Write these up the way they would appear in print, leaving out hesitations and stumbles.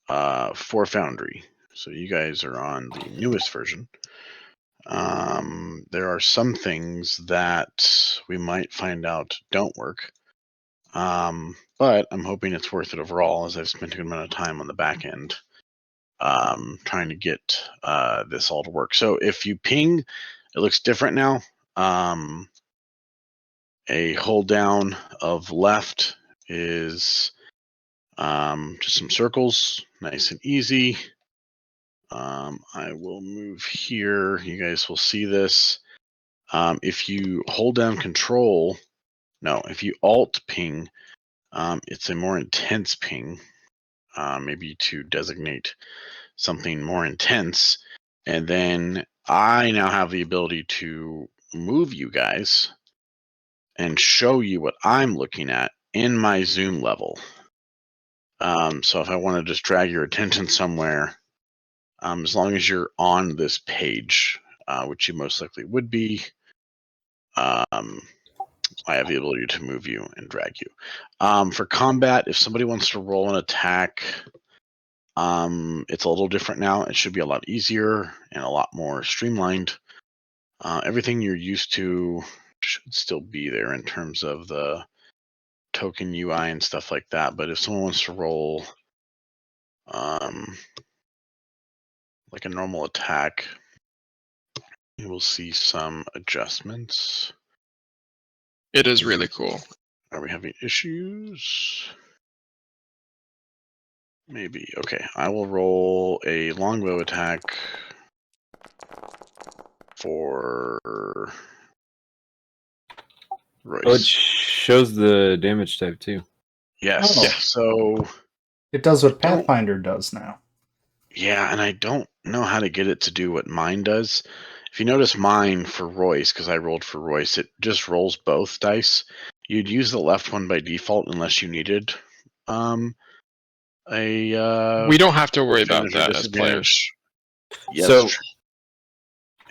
for Foundry. So you guys are on the newest version. There are some things that we might find out don't work. But I'm hoping it's worth it overall, as I've spent a good amount of time on the back end trying to get this all to work. So if you ping, it looks different now. A hold down of left is just some circles, nice and easy. I will move here. You guys will see this. If you hold down control, if you alt ping, it's a more intense ping, maybe to designate something more intense. And then I now have the ability to move you guys and show you what I'm looking at in my zoom level. So if I want to just drag your attention somewhere, as long as you're on this page, which you most likely would be, I have the ability to move you and drag you. For combat, if somebody wants to roll an attack, it's a little different now. It should be a lot easier and a lot more streamlined. Everything you're used to should still be there in terms of the token UI and stuff like that. But if someone wants to roll like a normal attack, you will see some adjustments. It is really cool. Are we having issues? Maybe. Okay, I will roll a longbow attack for Royce. Oh, it shows the damage type too. Yes. Oh. Yeah. So it does what Pathfinder does now. Yeah, and I don't know how to get it to do what mine does. If you notice mine for Royce, because I rolled for Royce, it just rolls both dice. You'd use the left one by default unless you needed we don't have to worry about that as players. Yes. So,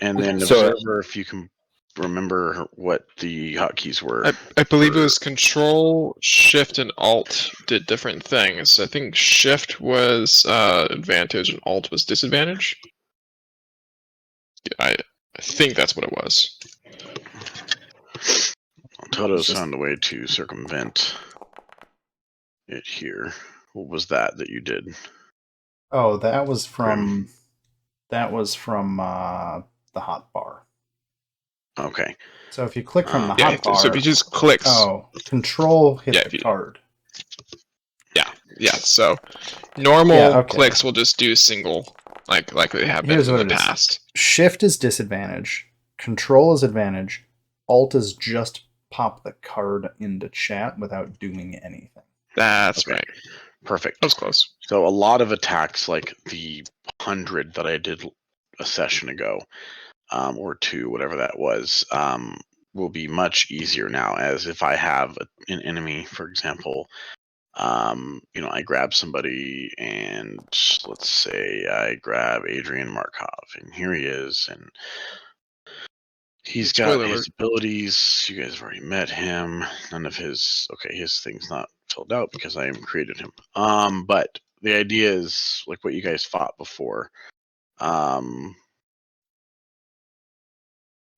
and then Observer, if you can remember what the hotkeys were. I believe it was Control, Shift, and Alt did different things. I think Shift was advantage and Alt was disadvantage. I think that's what it was. Toto's found a way to circumvent it here. What was that you did? Oh, that was from the hotbar. Okay. So if you click from the hotbar, so if you just click, Control hit the card. Yeah. So normal clicks will just do single, like they have been in the past. Shift is disadvantage. Control is advantage. Alt is just pop the card into chat without doing anything. That's right. Perfect. That was close. So a lot of attacks, like the 100 that I did a session ago, or two, whatever that was, will be much easier now. As if I have an enemy, for example, I grab somebody, and let's say I grab Adrian Markov, and here he is, and he's got his abilities. You guys have already met him. None of his thing's not filled out because I created him. But the idea is like what you guys fought before.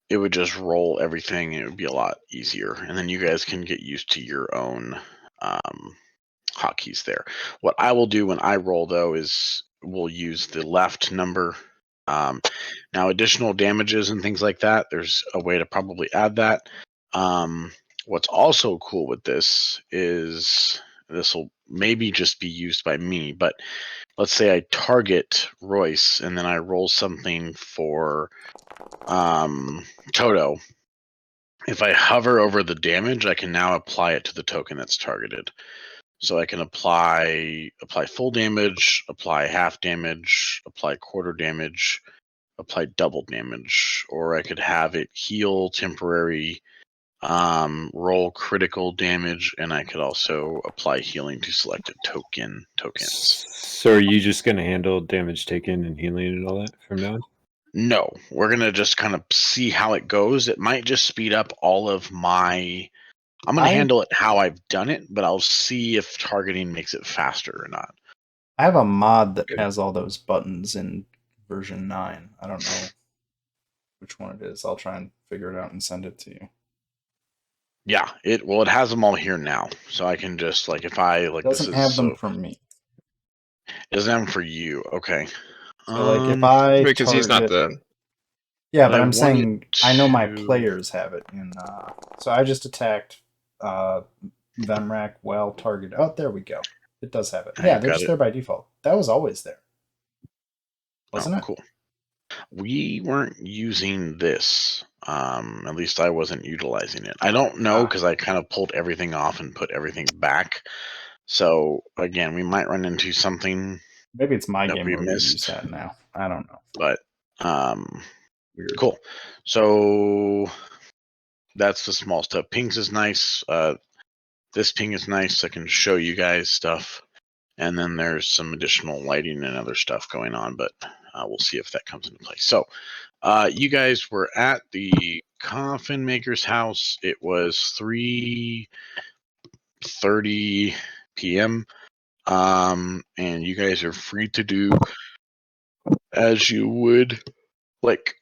It would just roll everything, and it would be a lot easier. And then you guys can get used to your own hotkeys there. What I will do when I roll, though, is we'll use the left number. Now, additional damages and things like that, there's a way to probably add that. What's also cool with this is this will maybe just be used by me, but let's say I target Royce and then I roll something for Toto. If I hover over the damage, I can now apply it to the token that's targeted. So I can apply full damage, apply half damage, apply quarter damage, apply double damage, or I could have it heal temporary, roll critical damage, and I could also apply healing to selected tokens. So are you just going to handle damage taken and healing and all that from now on? No, we're going to just kind of see how it goes. It might just speed up all of my... I'm going to handle it how I've done it, but I'll see if targeting makes it faster or not. I have a mod that Okay. has all those buttons in version 9. I don't know which one it is. I'll try and figure it out and send it to you. Yeah, it has them all here now, so I can just like if I like It this doesn't is have them so from me. it doesn't have them for you. Okay. So like if I Because he's not target, the. yeah, but but I I'm wanted saying I know my to- players have it in. So I just attacked Vemrak well target. Oh, there we go. It does have it. Now Yeah, you've they're got just it. there by default. That was always there, Oh, wasn't it? cool. We weren't using this. At least I wasn't utilizing it. I don't know because I kind of pulled everything off and put everything back. So again, we might run into something Maybe it's my that game we where we use missed, that now. I don't know. but Weird. cool. So that's the small stuff. Pings is nice. This ping is nice. I can show you guys stuff. And then there's some additional lighting and other stuff going on, but we'll see if that comes into play. So you guys were at the coffin maker's house. It was 3:30 p.m. And you guys are free to do as you would like.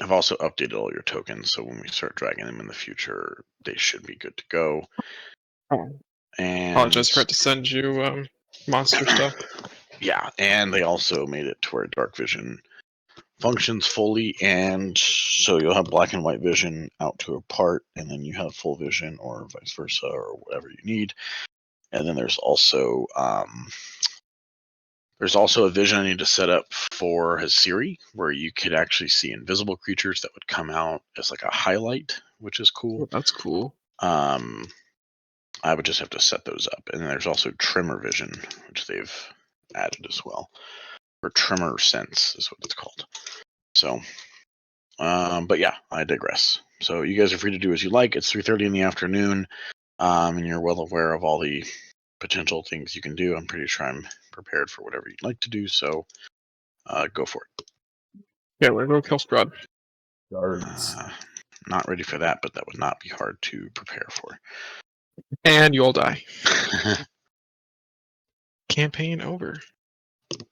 I've also updated all your tokens, so when we start dragging them in the future, they should be good to go. Oh. And Apologize for it to send you monster stuff. yeah, and they also made it to where dark vision functions fully, and so you'll have black and white vision out to a part, and then you have full vision, or vice versa, or whatever you need. And then there's also a vision I need to set up for Hasiri, where you could actually see invisible creatures that would come out as like a highlight, which is cool. Oh, that's cool. I would just have to set those up. And then there's also trimmer vision, which they've added as well, or trimmer sense is what it's called. So, but yeah, I digress. So you guys are free to do as you like. It's 3:30 in the afternoon, and you're well aware of all the potential things you can do. I'm pretty sure I'm prepared for whatever you'd like to do. So, go for it. Yeah, we're gonna go kill Strahd. Guards. Not ready for that, but that would not be hard to prepare for. And you all die. Campaign over.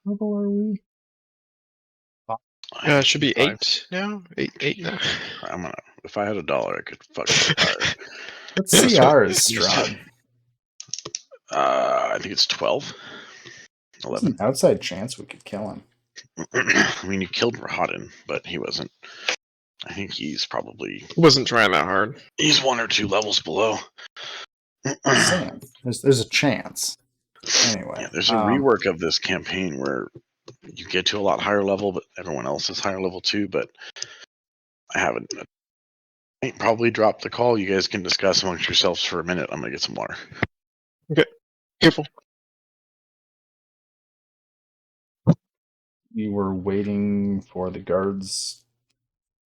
What level are we? It should be 5. 8 now? 8 now. I'm gonna. If I had $1, I could fucking retire. Let's see ours, Strahd. I think it's 12. There's 11. an outside chance we could kill him. I mean, you killed Rahadin, but he wasn't. I think he's probably. Wasn't trying that hard. He's 1 or 2 levels below. Sam, there's a chance. Anyway, Yeah, there's a rework of this campaign where you get to a lot higher level, but everyone else is higher level too. But I haven't. I probably dropped the call. You guys can discuss amongst yourselves for a minute. I'm gonna get some water. Careful. you were waiting for the guards.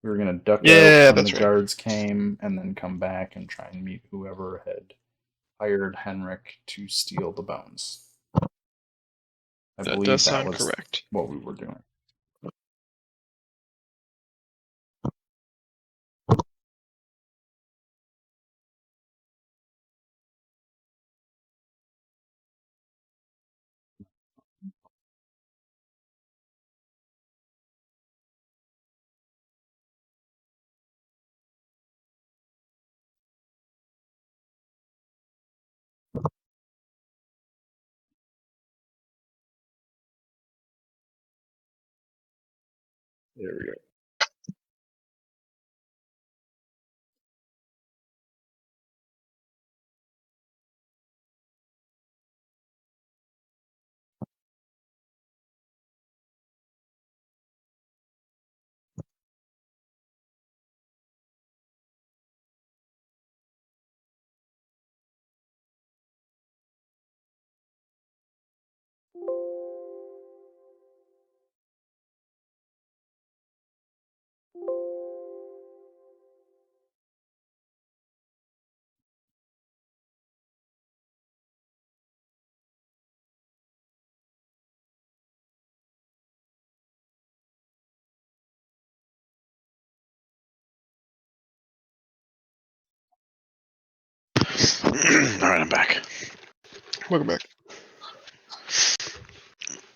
We were gonna duck Yeah, out when the that's right. guards came, and then come back and try and meet whoever had hired Henrik to steal the bones. I That believe does that sound was correct. what we were doing. There we go. All right, I'm back. Welcome back.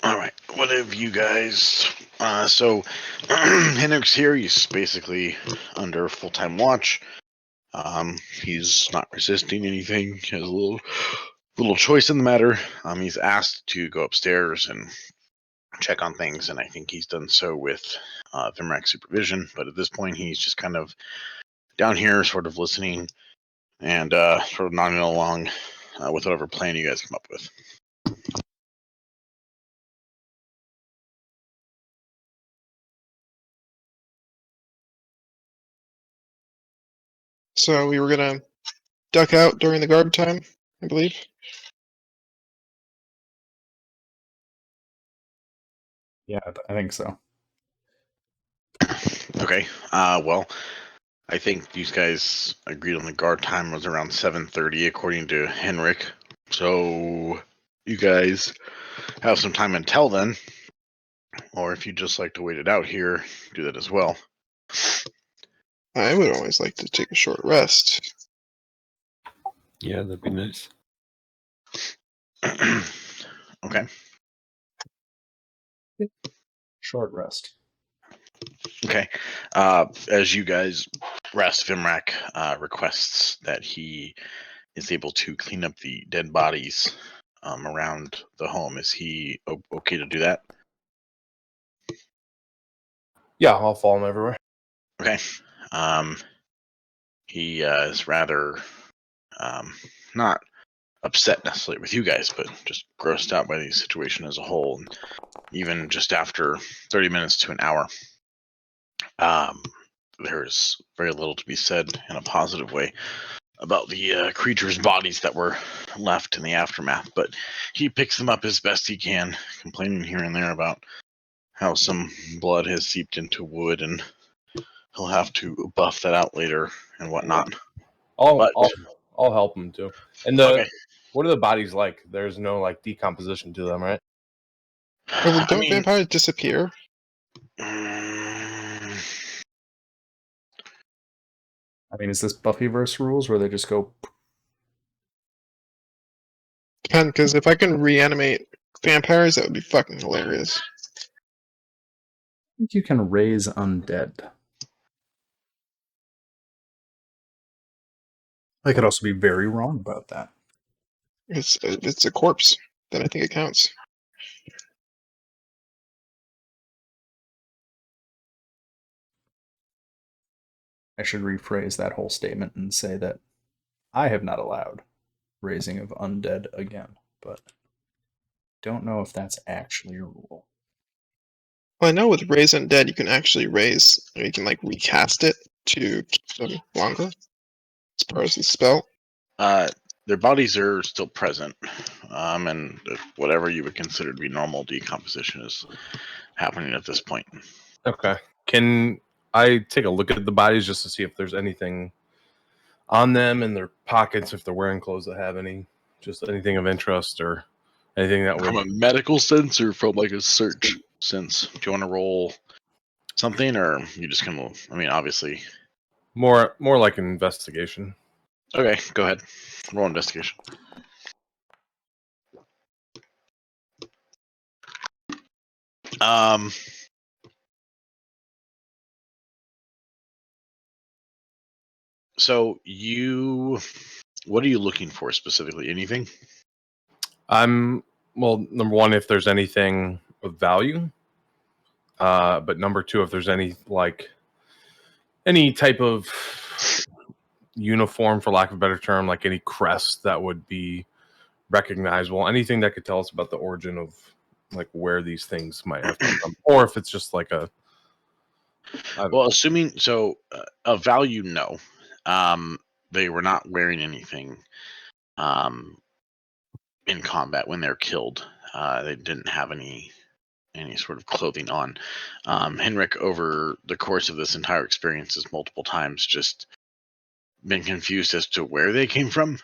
All right, what have you guys? So Henrik's here. He's basically under full-time watch. He's not resisting anything. He has a little choice in the matter. He's asked to go upstairs and check on things, and I think he's done so with Vimrak's supervision. But at this point, he's just kind of down here, sort of listening and sort of nodding along with whatever plan you guys come up with. So we were gonna duck out during the guard time, I believe. Yeah, I think so. Okay. Well, I think these guys agreed on the guard time was around 7:30, according to Henrik. So you guys have some time until then, or if you'd just like to wait it out here, do that as well. I would always like to take a short rest. Yeah, that'd be nice. Okay. Short rest. Okay. As you guys rest, Vimrak requests that he is able to clean up the dead bodies around the home. Is he okay to do that? Yeah, I'll follow him everywhere. Okay. He is rather not upset necessarily with you guys, but just grossed out by the situation as a whole. And even just after 30 minutes to an hour, there's very little to be said in a positive way about the creatures' bodies that were left in the aftermath. But he picks them up as best he can, complaining here and there about how some blood has seeped into wood and he'll have to buff that out later and whatnot. I'll But- I'll help him too. And Okay. what are the bodies like? There's no like decomposition to them, right? Oh, I don't mean, vampires disappear? I mean, is this Buffyverse rules where they just go? Depends, because if I can reanimate vampires, that would be fucking hilarious. I think you can raise undead. I could also be very wrong about that. It's a corpse, then I think it counts. I should rephrase that whole statement and say that I have not allowed raising of undead again, but don't know if that's actually a rule. Well, I know with raise undead, you can actually raise, or you can like recast it to keep them longer as part of the spell. Their bodies are still present, and whatever you would consider to be normal decomposition is happening at this point. Okay. Can I take a look at the bodies just to see if there's anything on them in their pockets, if they're wearing clothes that have just anything of interest or anything that From would... a medical sense or from like a search sense? Do you want to roll something, or you just gonna? I mean, obviously. More like an investigation. Okay, go ahead. Roll investigation. So what are you looking for specifically? Anything? Well, number one, if there's anything of value. But number two, if there's any type of uniform, for lack of a better term, like any crest that would be recognizable, anything that could tell us about the origin of like where these things might have come from, or if it's just like a... Well, assuming so, of value, no. They were not wearing anything in combat when they're killed. They didn't have any sort of clothing on. Henrik, over the course of this entire experience, has multiple times just been confused as to where they came from.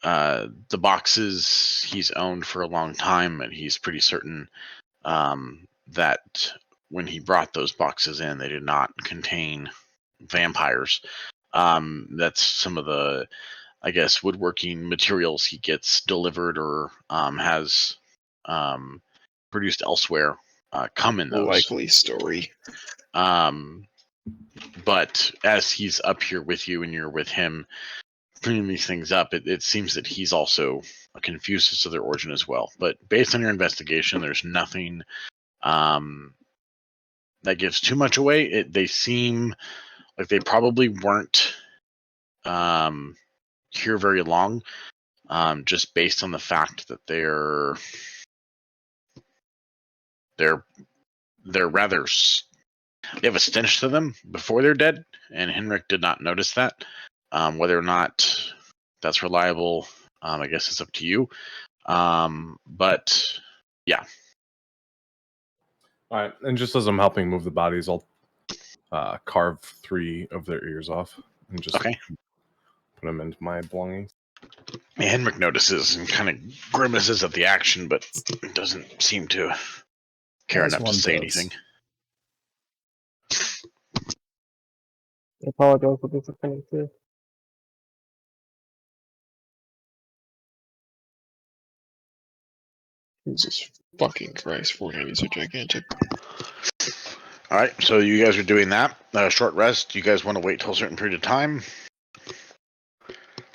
The boxes he's owned for a long time, and he's pretty certain that when he brought those boxes in, they did not contain vampires. That's some of the I guess, woodworking materials he gets delivered or has produced elsewhere come in those. Likely story. But as he's up here with you and you're with him bringing these things up, it seems that he's also confused as to their origin as well. But based on your investigation, there's nothing that gives too much away. They seem like they probably weren't here very long, just based on the fact that they're rather they have a stench to them before they're dead, and Henrik did not notice that. Whether or not that's reliable, I guess it's up to you. But yeah. All right, and just as I'm helping move the bodies, I'll carve 3 of their ears off and just Okay. put them into my belongings. Henrik notices and kind of grimaces at the action, but doesn't seem to care As enough to one say does. anything. I apologize for disappointing too. Jesus fucking Christ, 490s are gigantic. All right, so you guys are doing that. Short rest. Do you guys want to wait till a certain period of time?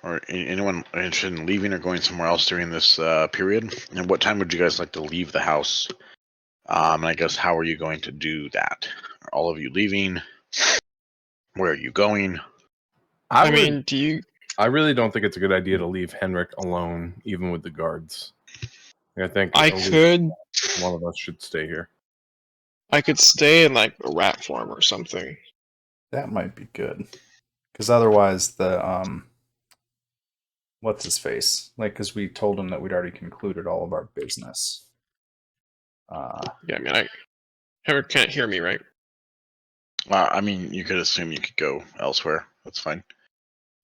Or anyone interested in leaving or going somewhere else during this period? And what time would you guys like to leave the house? And I guess how are you going to do that? Are all of you leaving? Where are you going? I mean, do you? I really don't think it's a good idea to leave Henrik alone, even with the guards. I think I at least could. one of us should stay here. I could stay in like a rat farm or something. That might be good. Because otherwise, the what's his face? Like, because we told him that we'd already concluded all of our business. Yeah, I mean, Henrik can't hear me, right? I mean, you could assume you could go elsewhere. That's fine.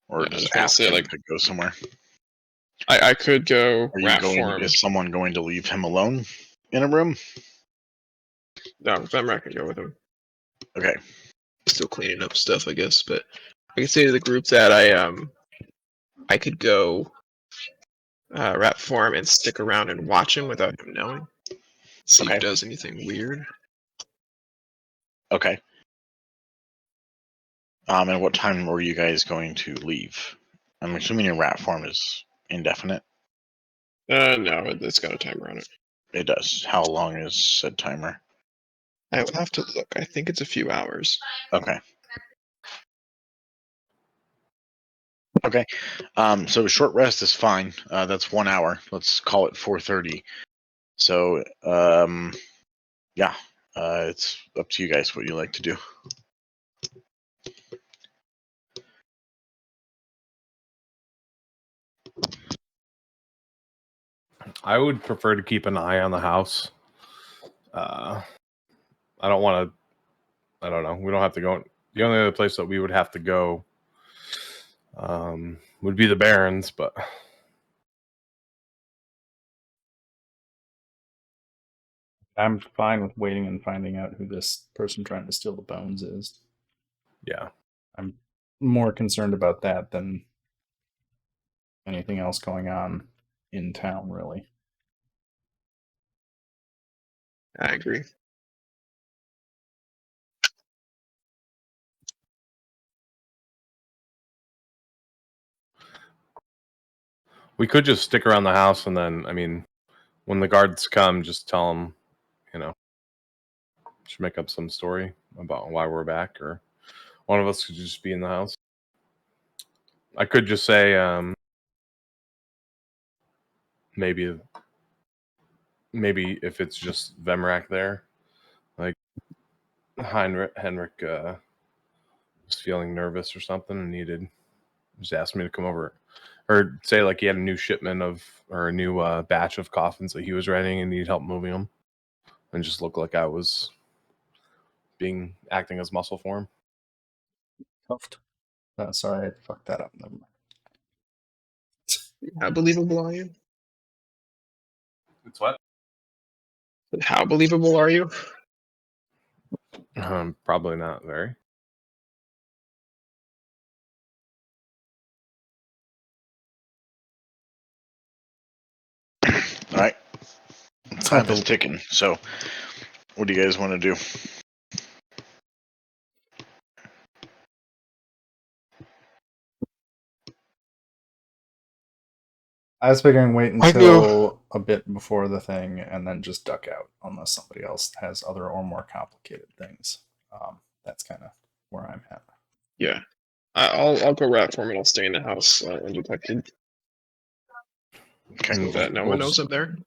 Or Yeah, I was just gonna ask say, him like, to go somewhere. I could go Are you rat going? farm. Is someone going to leave him alone in a room? No, I'm not gonna go with him. Okay. Still cleaning up stuff, I guess. But I can say to the group that I could go rat farm and stick around and watch him without him knowing. See if Okay. he does anything weird. Okay. And what time were you guys going to leave? I'm assuming your rat farm is indefinite. No, it's got a timer on it. It does. How long is said timer? I will have to look. I think it's a few hours. Okay. Okay. So short rest is fine. That's 1 hour. Let's call it 4:30. So, yeah. It's up to you guys what you like to do. I would prefer to keep an eye on the house. I don't want to. I don't know. We don't have to go. The only other place that we would have to go would be the Barrens, but I'm fine with waiting and finding out who this person trying to steal the bones is. yeah. I'm more concerned about that than anything else going on in town, really. I agree. We could just stick around the house, and then, I mean, when the guards come, just tell them, should make up some story about why we're back, or one of us could just be in the house. I could just say, maybe if it's just Vemrak there, like Henrik was feeling nervous or something and just asked me to come over, or say like he had a new shipment or a new batch of coffins that he was writing and needed help moving them, and just look like I was acting as muscle for him. Tuft. Sorry, I fucked that up. Never mind. How believable are you? It's what? How believable are you? Probably not very. time is ticking. So, what do you guys want to do? I was figuring wait I until a bit before the thing and then just duck out unless somebody else has other or more complicated things. That's kind of where I'm at. Yeah. I'll go rat form and I'll stay in the house undetected. Okay. So that no one knows I'm there.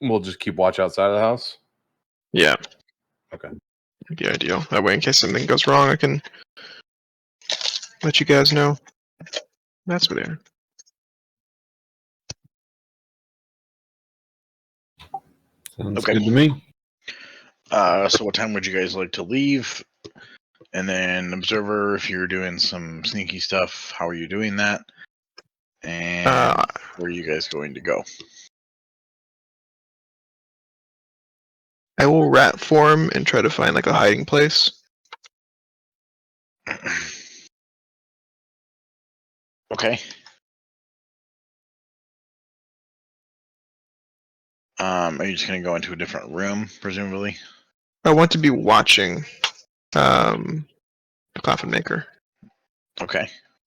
We'll just keep watch outside of the house. Yeah. Okay. That'd be ideal. That way, in case something goes wrong, I can let you guys know. That's where they are. Sounds Okay. good to me. So what time would you guys like to leave? And then observer, if you're doing some sneaky stuff, how are you doing that? And where are you guys going to go? I will rat form and try to find like a hiding place. Okay. Are you just gonna go into a different room, presumably? I want to be watching the coffin maker. Okay.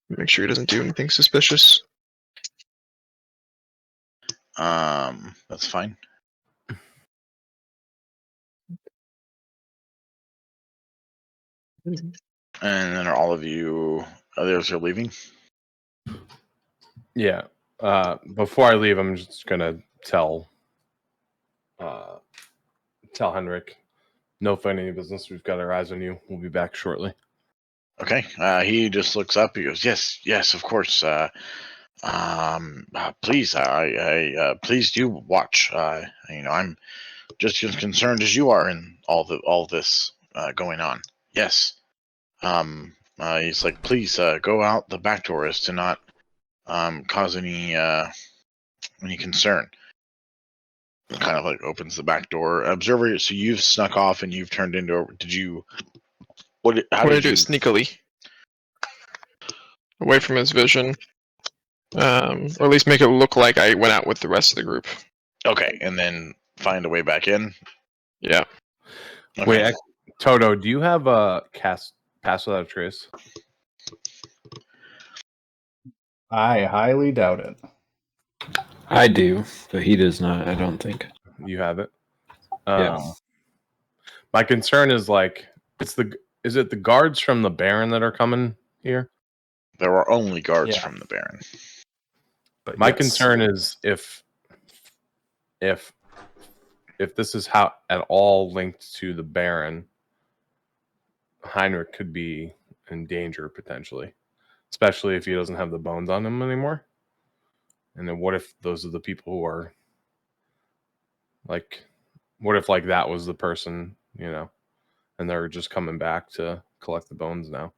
Make sure he doesn't do anything suspicious. That's fine. And then are all of you others are leaving? Yeah. Before I leave, I'm just gonna tell Henrik, no fighting business. We've got our eyes on you. We'll be back shortly. Okay. He just looks up. He goes, "Yes, of course. Please, please do watch. I'm just as concerned as you are in all this going on. Yes. He's like, please go out the back door as to not cause any concern." Kind of like opens the back door. Observer, so you've snuck off and you've turned into. Did you? How What did do you? sneakily, away from his vision, or at least make it look like I went out with the rest of the group. Okay, and then find a way back in. Yeah. Okay. Wait, Toto, do you have a pass without a trace? I highly doubt it. I do, but he does not, I don't think. You have it. Yeah. My concern is like, is it the guards from the Baron that are coming here? There are only guards Yeah. from the Baron. But My yes. concern is if this is how at all linked to the Baron, Heinrich could be in danger potentially, especially if he doesn't have the bones on him anymore. And then what if those are the people who are like, what if like that was the person, and they're just coming back to collect the bones now?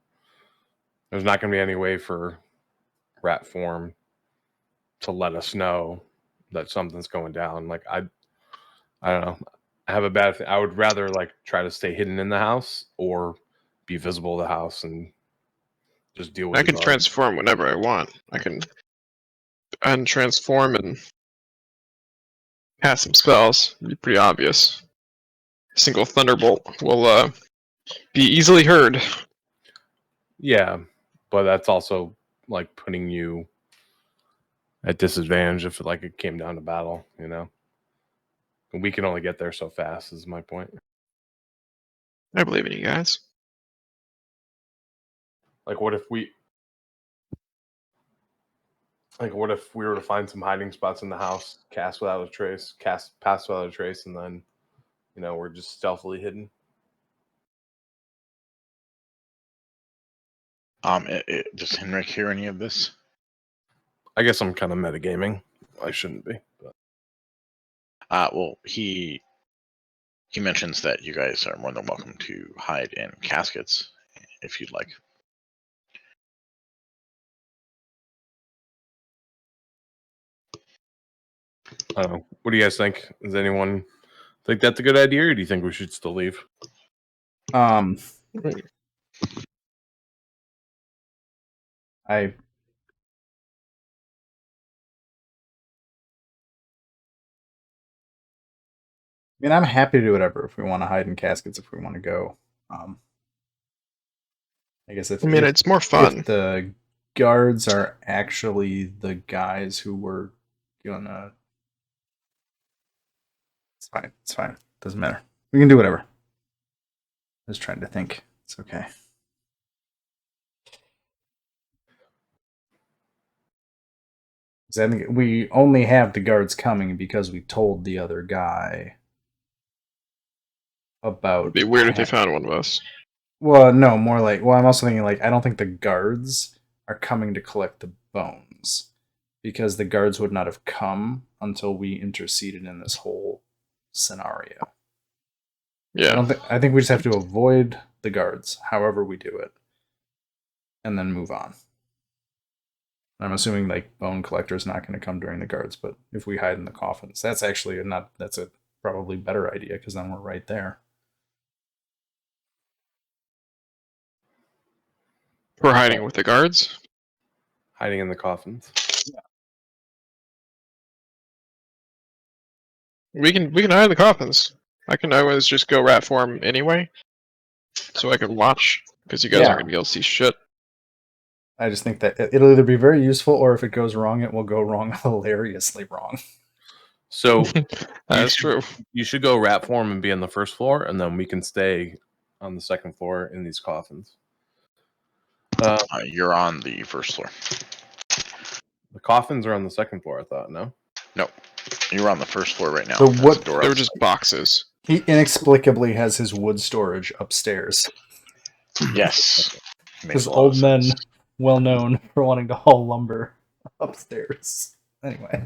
There's not going to be any way for rat form to let us know that something's going down. Like I don't know. I have a bad thing. I would rather like try to stay hidden in the house or be visible to the house and just deal with I the can guards. transform whenever I want. I can untransform and cast some spells. It'd be pretty obvious. Single thunderbolt will be easily heard. Yeah, but that's also like putting you at disadvantage if like it came down to battle, And we can only get there so fast is my point. I believe in you guys. Like what if we were to find some hiding spots in the house, cast without a trace, cast pass without a trace, and then we're just stealthily hidden? Does Henrik hear any of this? I guess I'm kind of metagaming. I shouldn't be. But. Well, he mentions that you guys are more than welcome to hide in caskets if you'd like. I don't know. What do you guys think? Does anyone think that's a good idea, or do you think we should still leave? I mean, I'm happy to do whatever if we want to hide in caskets, if we want to go. I guess if it's more fun. if the guards are actually the guys who were gonna, it's fine. It's fine. Doesn't matter. We can do whatever. Just trying to think. It's okay. I think we only have the guards coming because we told the other guy about. It'd be weird if they found one of us. Well, no, more like. Well, I'm also thinking like I don't think the guards are coming to collect the bones because the guards would not have come until we interceded in this whole scenario. Yeah. I think we just have to avoid the guards, however we do it, and then move on. I'm assuming like bone collector is not going to come during the guards, but if we hide in the coffins, that's actually that's a probably better idea because then we're right there. We're hiding with the guards. Hiding in the coffins. We can hide in the coffins. I can always just go rat form anyway, so I can watch because you guys aren't gonna be able to see shit. I just think that it'll either be very useful or if it goes wrong, it will go wrong hilariously wrong. So That's true. You should go rat form and be on the first floor, and then we can stay on the second floor in these coffins. You're on the first floor. The coffins are on the second floor, I thought. No? No, you're on the first floor right now. So That's what- the door They were outside. just boxes. He inexplicably has his wood storage upstairs. Yes. Makes Because a lot of old men, sense. well known for wanting to haul lumber upstairs. Anyway,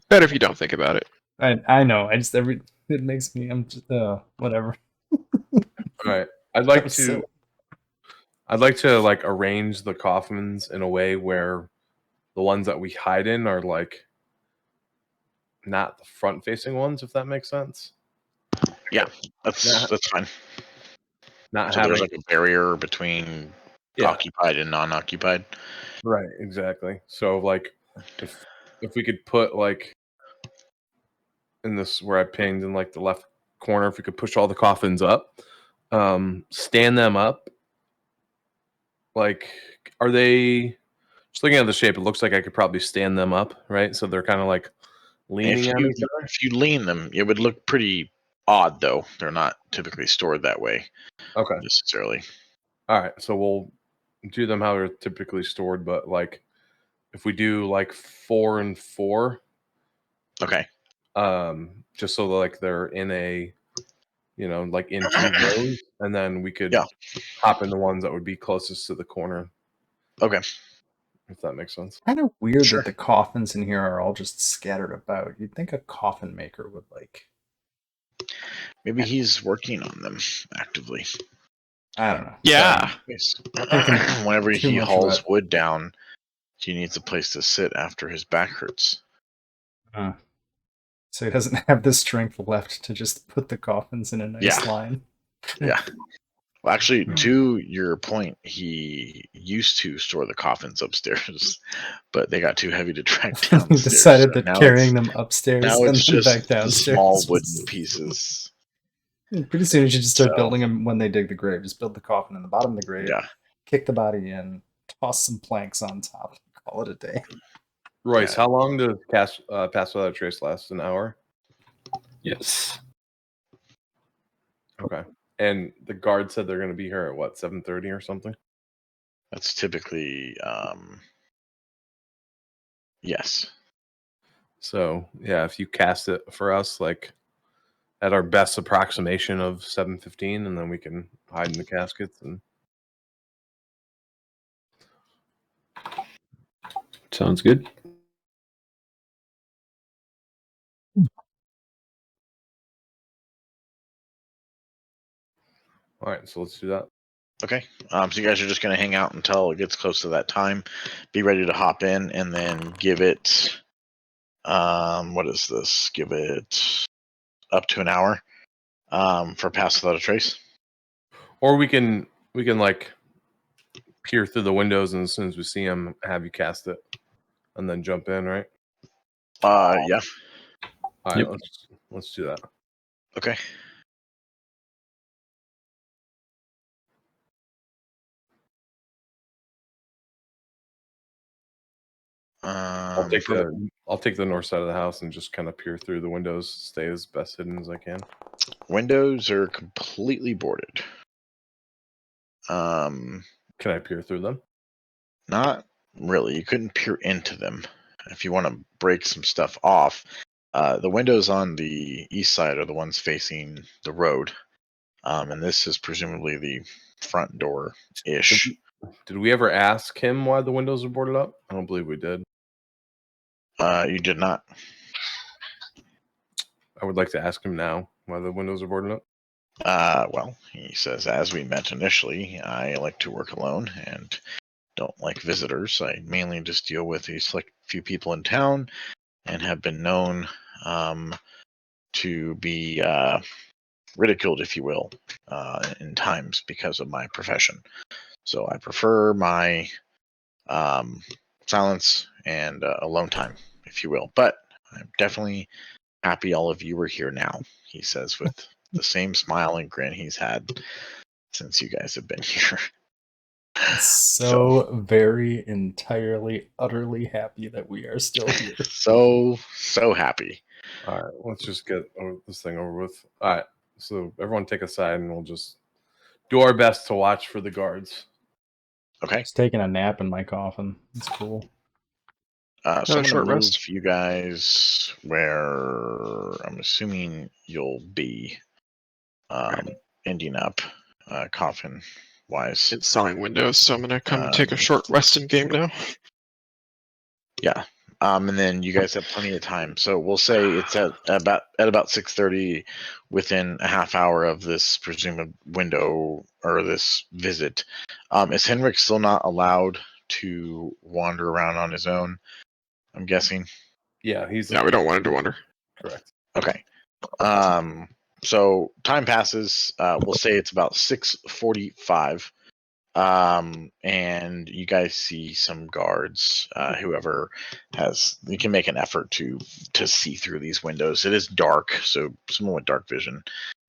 Better if you don't think about it. I know. I just it makes me. I'm just whatever. All right. I'd like was to. silly. I'd like to like arrange the coffins in a way where the ones that we hide in are like not the front-facing ones, if that makes sense. That's fine. Not So having there's like a barrier between occupied and non-occupied. right, exactly. So like if we could put like in this where I pinged in like the left corner, if we could push all the coffins up, stand them up. Like, are they just looking at the shape? It looks like I could probably stand them up, right? So they're kind of like leaning on each other. If you lean them, it would look pretty odd, though. They're not typically stored that way Okay. necessarily. All right. So we'll do them how they're typically stored, but like if we do like 4 and 4, Okay. just so like they're in a, like in 2 rows, and then we could hop in the ones that would be closest to the corner. Okay. If that makes sense. Kind of weird Sure. that the coffins in here are all just scattered about. You'd think a coffin maker would like. Maybe he's working on them actively. I don't know. Yeah. Whenever too he much hauls about- wood down, he needs a place to sit after his back hurts. So he doesn't have the strength left to just put the coffins in a nice line. Yeah. Well, actually, to your point, he used to store the coffins upstairs, but they got too heavy to drag He downstairs. decided So that now carrying it's- them upstairs Now and it's then just back the downstairs. small wooden pieces. Pretty soon you should just start So- building them when they dig the grave. Just build the coffin in the bottom of the grave, Yeah. kick the body in, toss some planks on top, call it a day. Royce, Yeah. how long does pass without a trace last? An hour? Yes. Okay. And the guard said they're going to be here at what, 7:30 or something? That's typically, yes. So yeah, if you cast it for us, like at our best approximation of 7:15, and then we can hide in the caskets and Sounds good. all right. So let's do that. Okay. So you guys are just going to hang out until it gets close to that time. Be ready to hop in and then give it. What is this? Give it up to an hour. For pass without a trace. Or we can like peer through the windows, and as soon as we see them, have you cast it, and then jump in, right? Yeah. All right. Yep. Let's do that. Okay. I'll take Perfect. the north side of the house and just kind of peer through the windows, stay as best hidden as I can. Windows are completely boarded. Can I peer through them? Not really. You couldn't peer into them. If you want to break some stuff off, the windows on the east side are the ones facing the road, and this is presumably the front door ish. Did we ever ask him why the windows are boarded up? I don't believe we did. You did not. I would like to ask him now why the windows are boarded up. Well, he says, as we met initially, I like to work alone and don't like visitors. I mainly just deal with a select few people in town and have been known to be ridiculed, if you will, in times because of my profession. So I prefer my silence and alone time, if you will. But I'm definitely happy all of you are here now, he says with the same smile and grin he's had since you guys have been here. So very entirely, utterly happy that we are still here. So happy. All right, let's just get this thing over with. All right, so everyone take a side and we'll just do our best to watch for the guards. Okay. Just taking a nap in my coffin. It's cool. So I'm Another going to short move rest. you guys where I'm assuming you'll be ending up coffin wise. It's sawing windows, so I'm gonna come take a short rest in game now. Yeah. And then you guys have plenty of time. So we'll say it's at about 6:30, within a half hour of this presumed window or this visit. Is Henrik still not allowed to wander around on his own? I'm guessing. Yeah, he's Yeah, we don't want him to wander. correct. Okay. So time passes. We'll say it's about 6:45. And you guys see some guards. Whoever has, you can make an effort to see through these windows. It is dark, so someone with dark vision,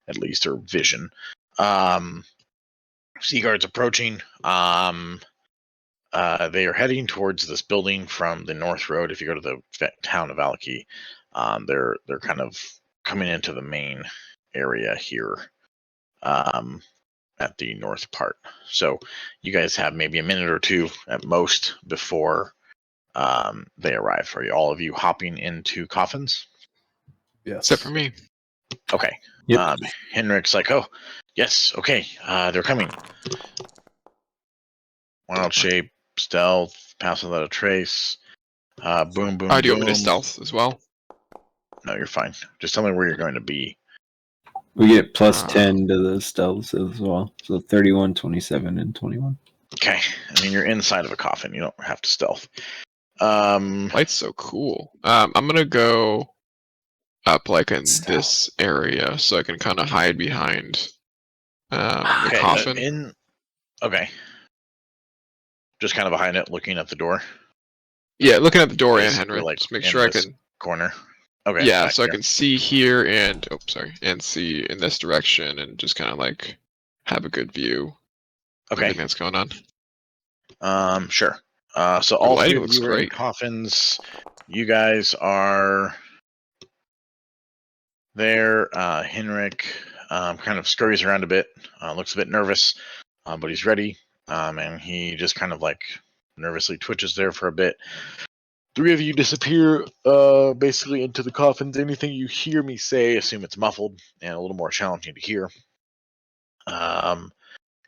at least, or vision. See guards approaching. They are heading towards this building from the north road. If you go to the town of Alki, they're kind of coming into the main area here. At the north part. So you guys have maybe a minute or two at most before they arrive. Are all of you hopping into coffins? Yes. Except for me. Okay. Yep. Henrik's like, oh, yes, okay, they're coming. Wild shape, stealth, pass without a trace. Boom, boom, I do boom. want me to stealth as well. No, you're fine. Just tell me where you're going to be. We get plus 10 to the stealths as well. So 31, 27, and 21. Okay. I mean, you're inside of a coffin. You don't have to stealth. Light's so cool. I'm gonna go up like in Stealth. this area so I can kind of hide behind the Okay. coffin. Okay. Just kind of behind it, looking at the door. Yeah, looking at the door and Basically, Henry. like, Just make in sure I this can. corner. Okay. Yeah, back so I here. can see here and and see in this direction and just kind of like have a good view. Of Okay. everything that's going on. Sure. So The all three lighting of looks you are in great. coffins. You guys are there. Henrik kind of scurries around a bit, looks a bit nervous, but he's ready. And he just kind of like nervously twitches there for a bit. Three of you disappear basically into the coffins. Anything you hear me say, assume it's muffled and a little more challenging to hear.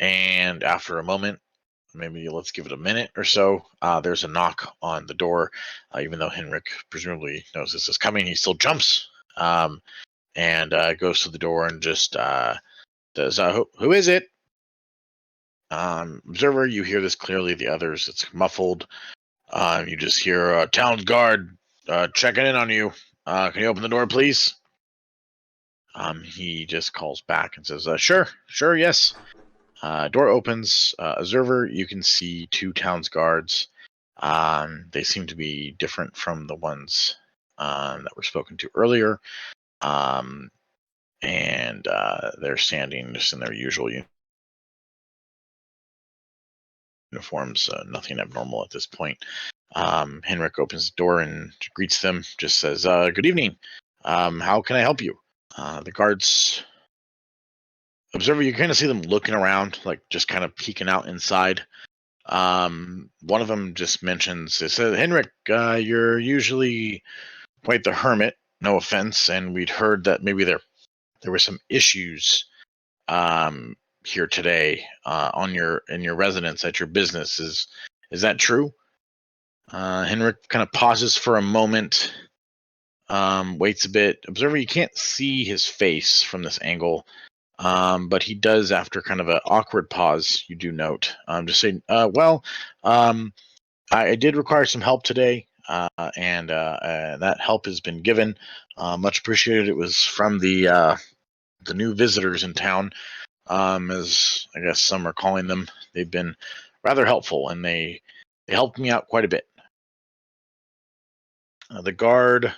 And after a moment, maybe let's give it a minute or so, there's a knock on the door. Even though Henrik presumably knows this is coming, he still jumps and goes to the door and just says, who is it? Observer, you hear this clearly. The others, it's muffled. You just hear town guard checking in on you. Can you open the door, please? He just calls back and says, sure, yes. Door opens. Observer, you can see two town's guards. They seem to be different from the ones that were spoken to earlier. and they're standing just in their usual uniforms. Nothing abnormal at this point. Henrik opens the door and greets them. Just says, "Good evening. How can I help you?" The guards. Observer, you kind of see them looking around, like just kind of peeking out inside. One of them just mentions, "It says, Henrik, you're usually quite the hermit. No offense, and we'd heard that maybe there were some issues here today in your residence at your business. Is that true?" Henrik kind of pauses for a moment, waits a bit. Observer, you can't see his face from this angle. But he does, after kind of an awkward pause, you do note, just saying, I did require some help today, and that help has been given. Much appreciated. It was from the new visitors in town, as I guess some are calling them. They've been rather helpful, and they helped me out quite a bit. The guard,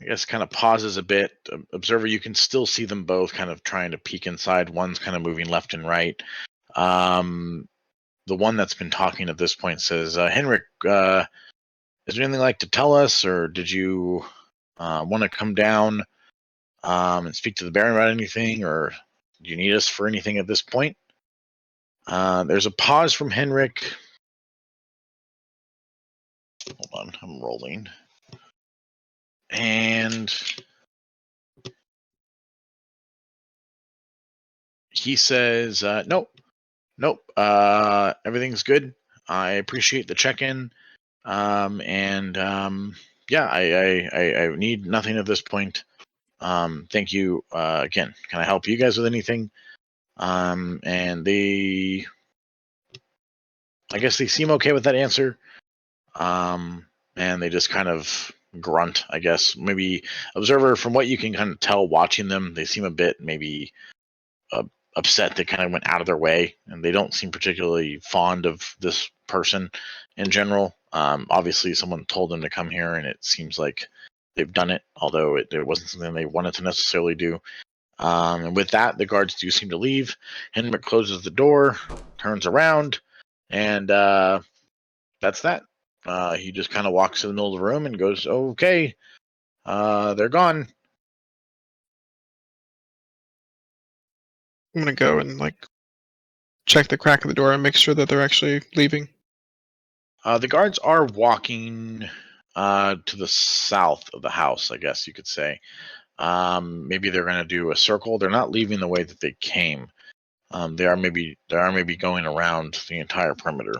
I guess, kind of pauses a bit. Observer, you can still see them both kind of trying to peek inside. One's kind of moving left and right. The one that's been talking at this point says, "Henrik, is there anything you'd like to tell us, or did you want to come down and speak to the Baron about anything, or do you need us for anything at this point?" There's a pause from Henrik. Hold on, I'm rolling. And he says, "Nope. Everything's good. I appreciate the check-in, and yeah, I need nothing at this point. Thank you again. Can I help you guys with anything?" And I guess they seem okay with that answer. And they just kind of grunt, I guess. Maybe observer, from what you can kind of tell watching them, they seem a bit maybe upset they kind of went out of their way, and they don't seem particularly fond of this person in general. Obviously, someone told them to come here, and it seems like they've done it, although it wasn't something they wanted to necessarily do. And with that, the guards do seem to leave. Henrik closes the door, turns around, and that's that. He just kind of walks in the middle of the room and goes, "Okay, they're gone." I'm gonna go and like check the crack of the door and make sure that they're actually leaving. The guards are walking to the south of the house, I guess you could say. Maybe they're going to do a circle. They're not leaving the way that they came. They are maybe going around the entire perimeter.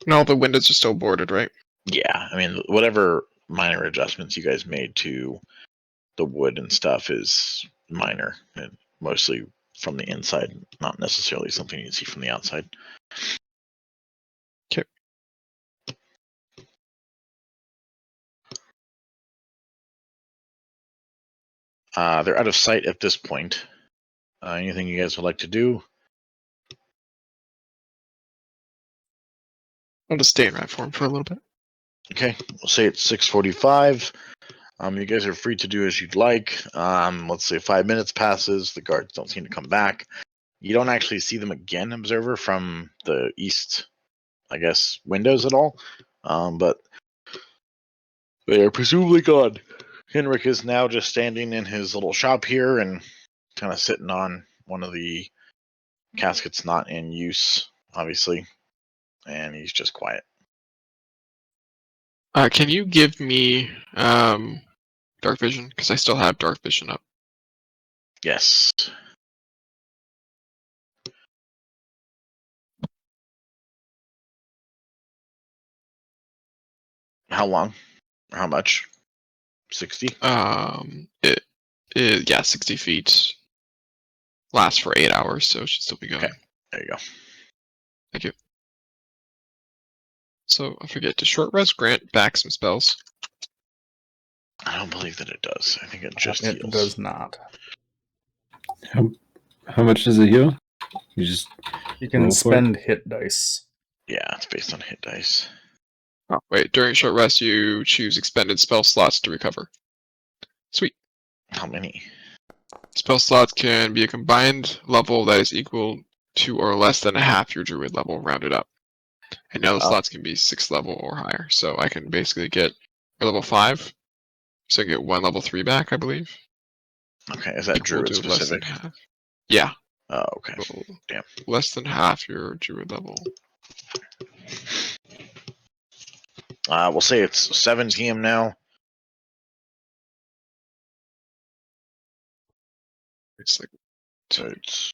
And all the windows are still boarded, right? Yeah, I mean, whatever minor adjustments you guys made to the wood and stuff is minor, and mostly from the inside, not necessarily something you see from the outside. Okay. They're out of sight at this point. Anything you guys would like to do? I'll just stay in rat form for a little bit. Okay, we'll say it's 6:45. You guys are free to do as you'd like. Let's say 5 minutes passes. The guards don't seem to come back. You don't actually see them again, observer, from the east, I guess, windows at all. But they are presumably gone. Henrik is now just standing in his little shop here and kind of sitting on one of the caskets not in use, obviously. And he's just quiet. Can you give me dark vision? Because I still have dark vision up. Yes. How long? How much? 60? Yeah, 60 feet. Lasts for 8 hours, so it should still be going. Okay. There you go. Thank you. So I forget, does short rest grant back some spells? I don't believe that it does. I think it just heals. It does not. How much does it heal? You can roll for it? spend hit dice. Yeah, it's based on hit dice. Oh, wait, during short rest you choose expended spell slots to recover. Sweet. How many? Spell slots can be a combined level that is equal to or less than a half your druid level, rounded up. And now the slots can be 6th level or higher. So I can basically get a level 5. So I get 1 level 3 back, I believe. Okay, is that Equal druid to less than specific? half. Yeah. Oh, okay. So Damn. less than half your druid level. We'll say it's 7 p.m. now. It's like So it's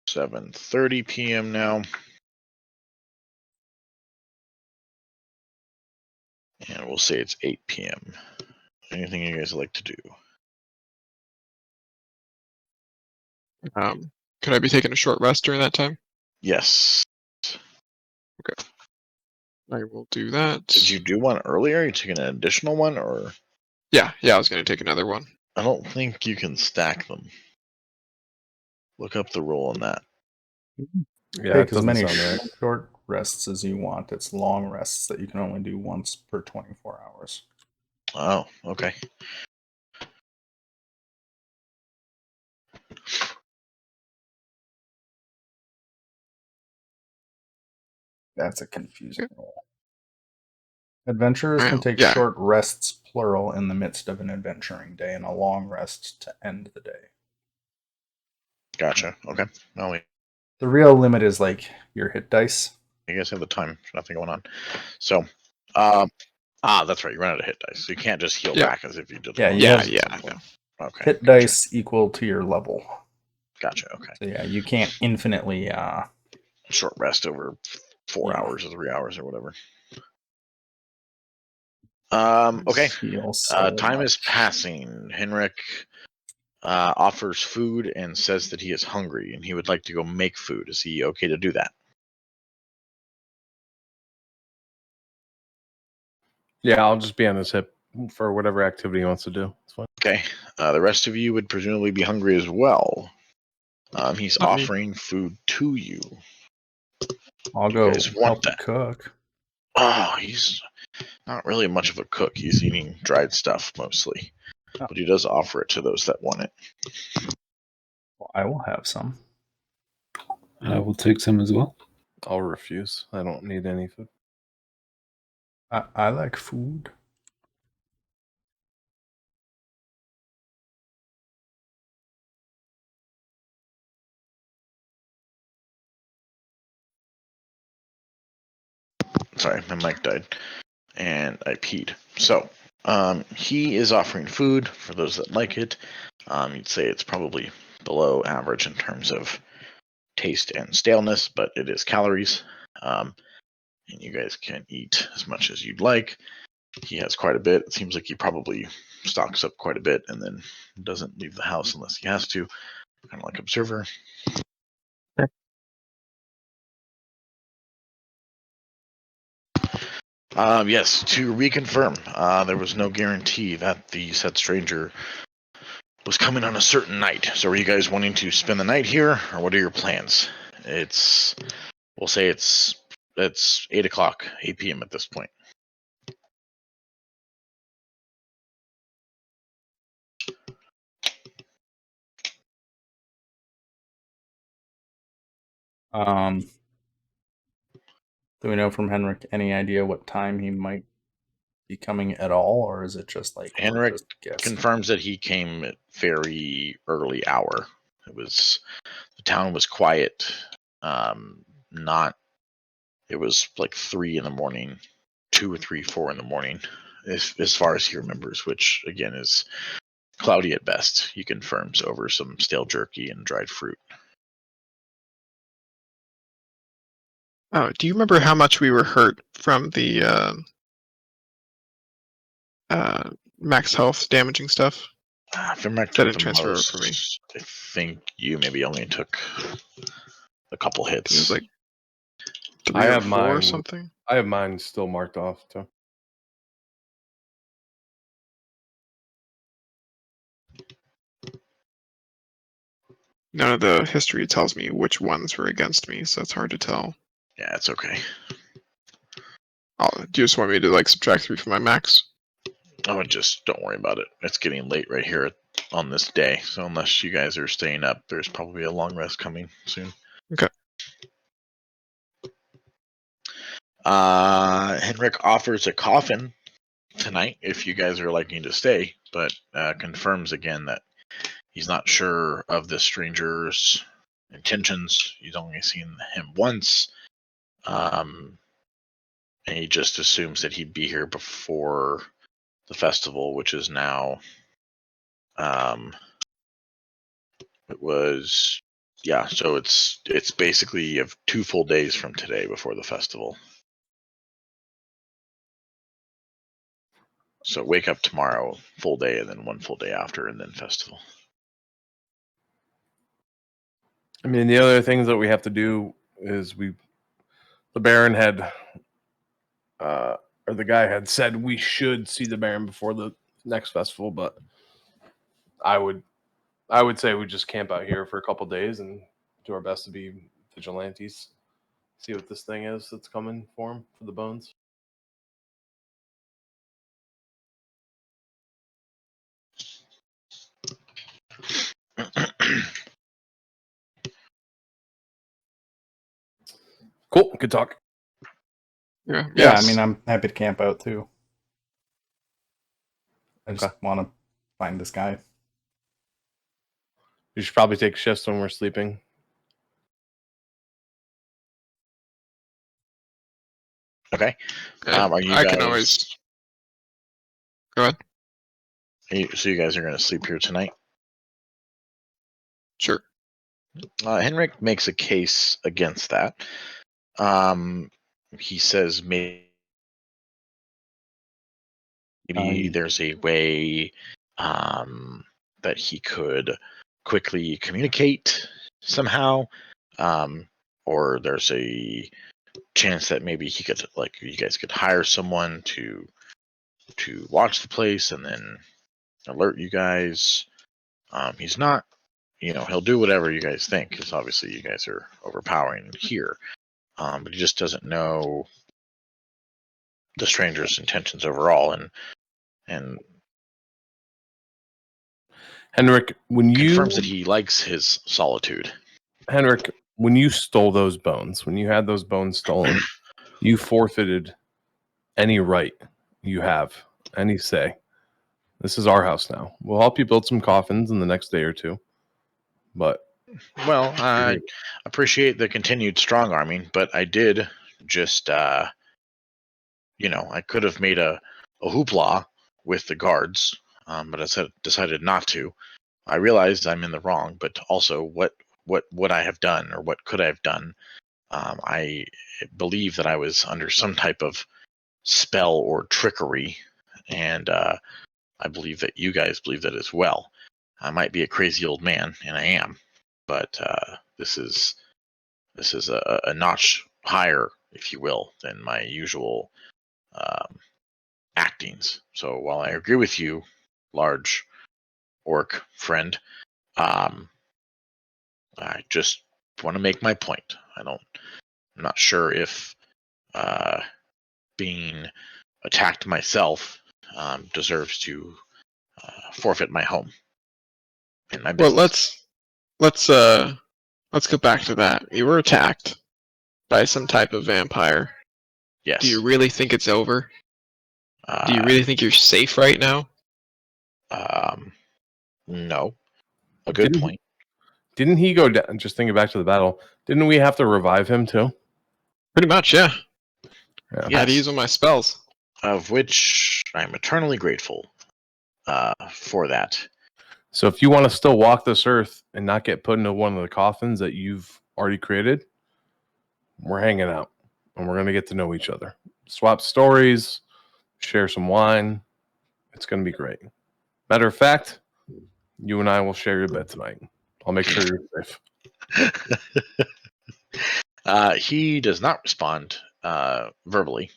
7:30 p.m. now. And we'll say it's 8 p.m. Anything you guys like to do? Could I be taking a short rest during that time? Yes. I will do that. Did you do one earlier? You taking an additional one, or? Yeah, I was going to take another one. I don't think you can stack them. Look up the rule on that. Yeah, Take it as doesn't many sound right. short rests as you want. It's long rests that you can only do once per 24 hours. Oh, okay. That's a confusing rule. Adventurers can Well, take yeah. short rests, plural, in the midst of an adventuring day, and a long rest to end the day. Gotcha. Okay. Oh, wait. The real limit is like your hit dice. You guys have the time. There's nothing going on. So, that's right. You run out of hit dice. So you can't just heal Yeah. back as if you did. Yeah, one. you Yeah, have I know. Okay. hit Gotcha. dice equal to your level. Gotcha. Okay. So yeah, you can't infinitely. Short rest over 4 Yeah. hours or 3 hours or whatever. Okay. Heal so Time is much. passing. Henrik offers food and says that he is hungry and he would like to go make food. Is he okay to do that? Yeah, I'll just be on his hip for whatever activity he wants to do. It's fine. Okay. The rest of you would presumably be hungry as well. He's Not me. offering food to you. I'll You go guys want help that? cook. Oh, he's not really much of a cook. He's eating dried stuff mostly. Oh. But he does offer it to those that want it. Well, I will have some. I will take some as well. I'll refuse. I don't need any food. I like food. Sorry, my mic died. And I peed. So, he is offering food for those that like it. You'd say it's probably below average in terms of taste and staleness, but it is calories. And you guys can eat as much as you'd like. He has quite a bit. It seems like he probably stocks up quite a bit and then doesn't leave the house unless he has to. Kind of like Observer. Yes, to reconfirm, there was no guarantee that the said stranger was coming on a certain night. So are you guys wanting to spend the night here, or what are your plans? We'll say it's 8 o'clock, 8 p.m. at this point. Do we know from Henrik any idea what time he might be coming at all, or is it just like we're Henrik just guessing? confirms that he came at very early hour. The town was quiet. It was like 3 in the morning, 2 or 3, 4 in the morning, as far as he remembers, which again is cloudy at best. He confirms over some stale jerky and dried fruit. Oh, do you remember how much we were hurt from the max health damaging stuff? If I'm right, That took didn't the transfer over most, for me. I think you maybe only took a couple hits. It was like 3 I or have 4 or mine. something. I have mine still marked off too. None of the history tells me which ones were against me, so it's hard to tell. Yeah, it's okay. Do you just want me to like subtract 3 from my max? Oh, just don't worry about it. It's getting late right here on this day. So unless you guys are staying up, there's probably a long rest coming soon. Okay. Henrik offers a coffin tonight if you guys are liking to stay, but confirms again that he's not sure of the stranger's intentions. He's only seen him once. And he just assumes that he'd be here before the festival, which is now it was so it's basically you have 2 full days from today before the festival. So wake up tomorrow, full day, and then 1 full day after, and then festival. I mean, the other things that we have to do is the Baron had, or the guy had said we should see the Baron before the next festival, but I would say we just camp out here for a couple days and do our best to be vigilantes. See what this thing is that's coming for him for the bones. Cool. Good talk. Yeah. Yeah, I mean, I'm happy to camp out too. I just Okay. want to find this guy. You should probably take shifts when we're sleeping. Okay. Are you I guys? can always go ahead. So you guys are going to sleep here tonight? Sure. Henrik makes a case against that. He says maybe there's a way that he could quickly communicate somehow, or there's a chance that maybe he could, like, you guys could hire someone to watch the place and then alert you guys. He's not, he'll do whatever you guys think, because obviously you guys are overpowering here. But he just doesn't know the stranger's intentions overall, and Henrik, when you confirms that he likes his solitude. Henrik, when you stole those bones, when you had those bones stolen, you forfeited any right you have, any say. This is our house now. We'll help you build some coffins in the next day or two. But Well, I appreciate the continued strong arming, but I did just, I could have made a hoopla with the guards, but I decided not to. I realized I'm in the wrong, but also what would I have done, or what could I have done? I believe that I was under some type of spell or trickery, and I believe that you guys believe that as well. I might be a crazy old man, and I am, but this is a notch higher, if you will, than my usual actings. So while I agree with you, large orc friend, I just want to make my point. I'm not sure if being attacked myself deserves to forfeit my home and my Well, business. let's go back to that. You were attacked by some type of vampire. Yes. Do you really think it's over? Do you really think you're safe right now? No. A good point. Didn't he go down? Just thinking back to the battle, didn't we have to revive him too? Pretty much, yeah. Yeah. I had to use one of my spells. Of which I'm eternally grateful for that. So if you want to still walk this earth and not get put into one of the coffins that you've already created, we're hanging out and we're going to get to know each other. Swap stories, share some wine. It's going to be great. Matter of fact, you and I will share your bed tonight. I'll make sure you're safe. He does not respond verbally.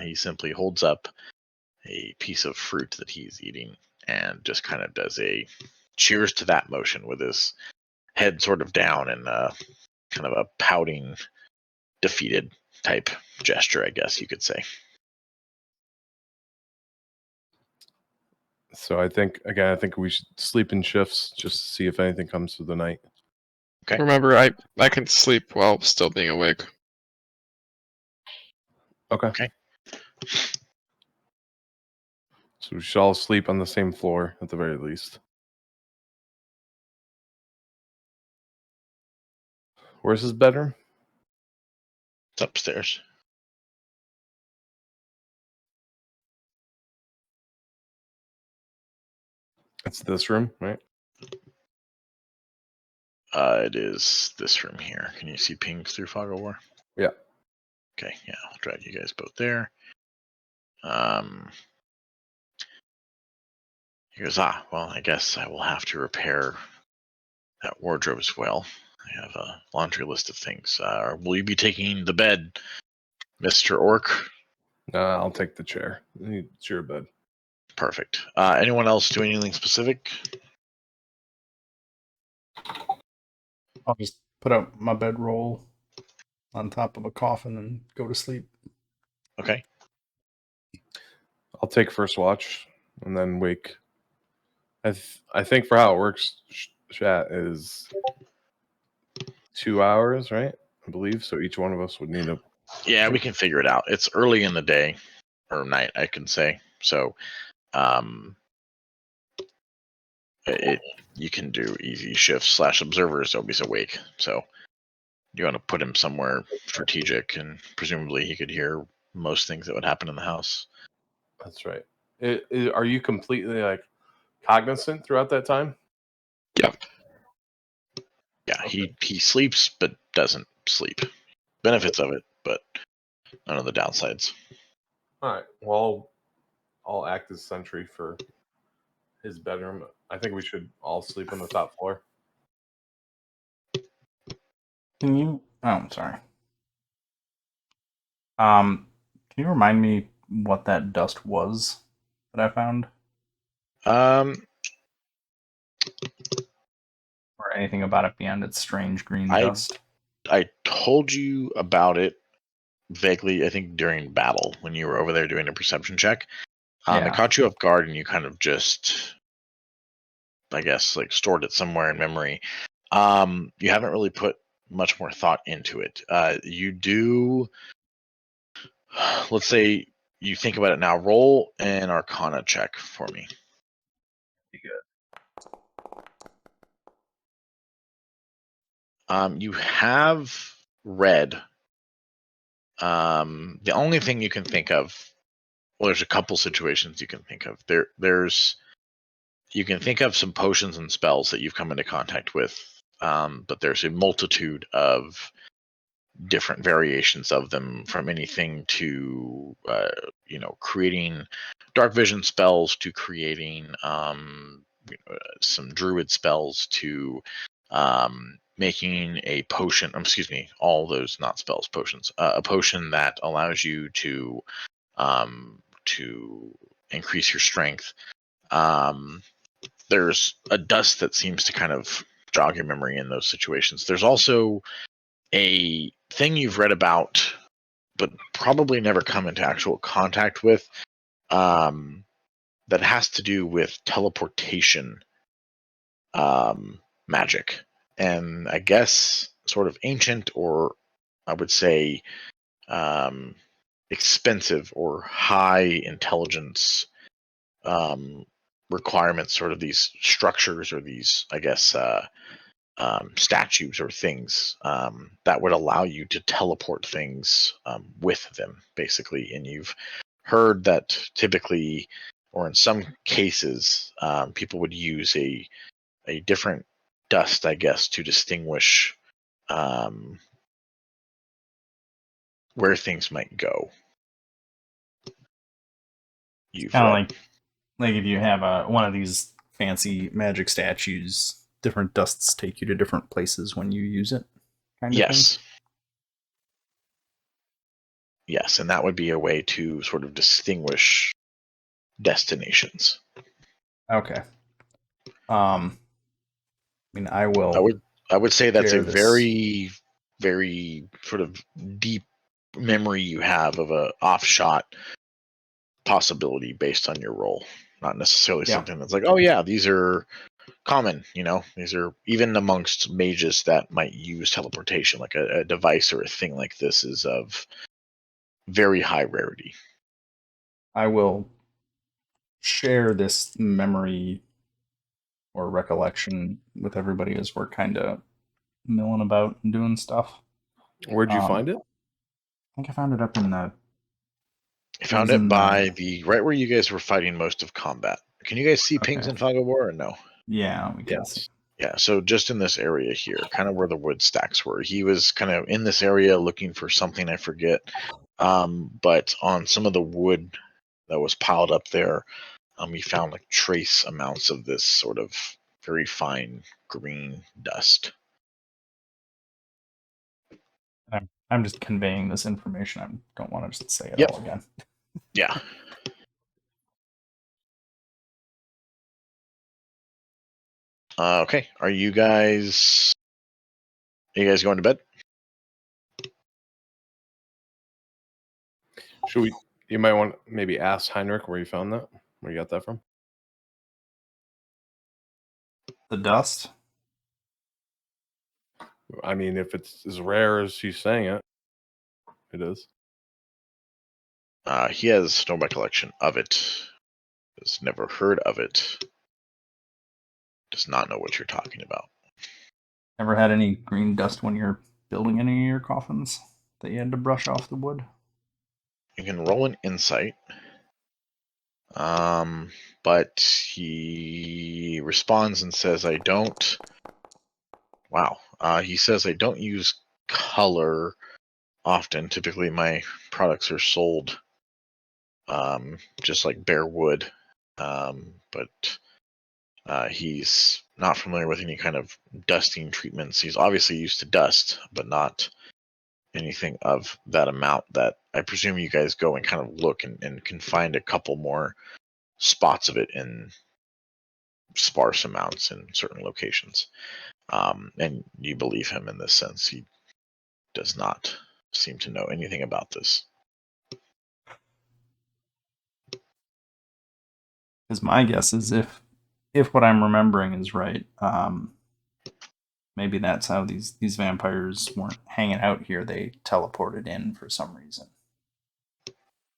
He simply holds up a piece of fruit that he's eating and just kind of does a cheers to that motion with his head sort of down and kind of a pouting, defeated type gesture, I guess you could say. So I think we should sleep in shifts just to see if anything comes through the night. Okay. Remember, I can sleep while still being awake. Okay. Okay. So we should all sleep on the same floor at the very least. Where's his bedroom? It's upstairs. It's this room, right? It is this room here. Can you see pings through Fog of War? Yeah. Okay, yeah, I'll drag you guys both there. He goes, well, I guess I will have to repair that wardrobe as well. I have a laundry list of things. Will you be taking the bed, Mr. Orc? I'll take the chair. It's your bed. Perfect. Anyone else do anything specific? I'll just put up my bedroll on top of a coffin and go to sleep. Okay. I'll take first watch and then wake. I think for how it works, chat is 2 hours, right? I believe so. Each one of us would need a. Yeah, we can figure it out. It's early in the day or night, I can say. So, you can do easy shifts / observers. Nobody's awake. So, you want to put him somewhere strategic, and presumably he could hear most things that would happen in the house. That's right. Are you completely like cognizant throughout that time? Yep. Yeah, Okay. he sleeps but doesn't sleep. Benefits of it, but none of the downsides. All right. Well, I'll act as sentry for his bedroom. I think we should all sleep on the top floor. Can you? Oh, I'm sorry. Can you remind me what that dust was that I found, Um, or anything about it beyond its strange green I- dust? I told you about it vaguely, I think, during battle when you were over there doing a perception check. Yeah. It caught you off guard, and you kind of just, I guess, like stored it somewhere in memory. You haven't really put much more thought into it. You do, let's say you think about it now. Roll an Arcana check for me. You have read. The only thing you can think of, well, there's a couple situations you can think of. You can think of some potions and spells that you've come into contact with, but there's a multitude of different variations of them, from anything to creating dark vision spells to creating some druid spells to making a potion. Excuse me, all those not spells, potions. A potion that allows you to increase your strength. There's a dust that seems to kind of jog your memory in those situations. There's also a thing you've read about, but probably never come into actual contact with, that has to do with teleportation magic. And I guess sort of ancient, or I would say expensive or high intelligence requirements, sort of these structures or these, I guess, statues or things that would allow you to teleport things with them, basically. And you've heard that typically, or in some cases, people would use a different dust, I guess, to distinguish where things might go. You've Kind of like if you have one of these fancy magic statues, different dusts take you to different places when you use it. Kind of yes. thing. Yes, and that would be a way to sort of distinguish destinations. Okay. I mean, I will. I would say that's a share this. very, very sort of deep memory you have of a offshot possibility based on your role. not necessarily Yeah. something that's like, oh yeah, these are common. These are even amongst mages that might use teleportation, like a device or a thing like this is of very high rarity. I will share this memory or recollection with everybody as we're kind of milling about and doing stuff. Where'd you find it? I think I found it up in the. I found it by right where you guys were fighting most of combat. Can you guys see pings Okay. in Fog of War or no? Yeah, we can see. Yes. Yeah, so just in this area here, kind of where the wood stacks were. He was kind of in this area looking for something, I forget. But on some of the wood that was piled up there, we found like trace amounts of this sort of very fine green dust. I'm just conveying this information. I don't want to just say it Yep. all again. Yeah. Okay. Are you guys going to bed? Should we? You might want to maybe ask Heinrich where you found that. Where you got that from? The dust? I mean, if it's as rare as she's saying it, it is. He has no recollection of it. Has never heard of it. Does not know what you're talking about. Ever had any green dust when you're building any of your coffins that you had to brush off the wood? You can roll an insight. But he responds and says, I don't. Wow. He says, I don't use color often. Typically, my products are sold just like bare wood. But he's not familiar with any kind of dusting treatments. He's obviously used to dust, but not anything of that amount that I presume you guys go and kind of look and can find a couple more spots of it in sparse amounts in certain locations. And you believe him in this sense. He does not seem to know anything about this. Because my guess is if what I'm remembering is right, maybe that's how these vampires weren't hanging out here. They teleported in for some reason.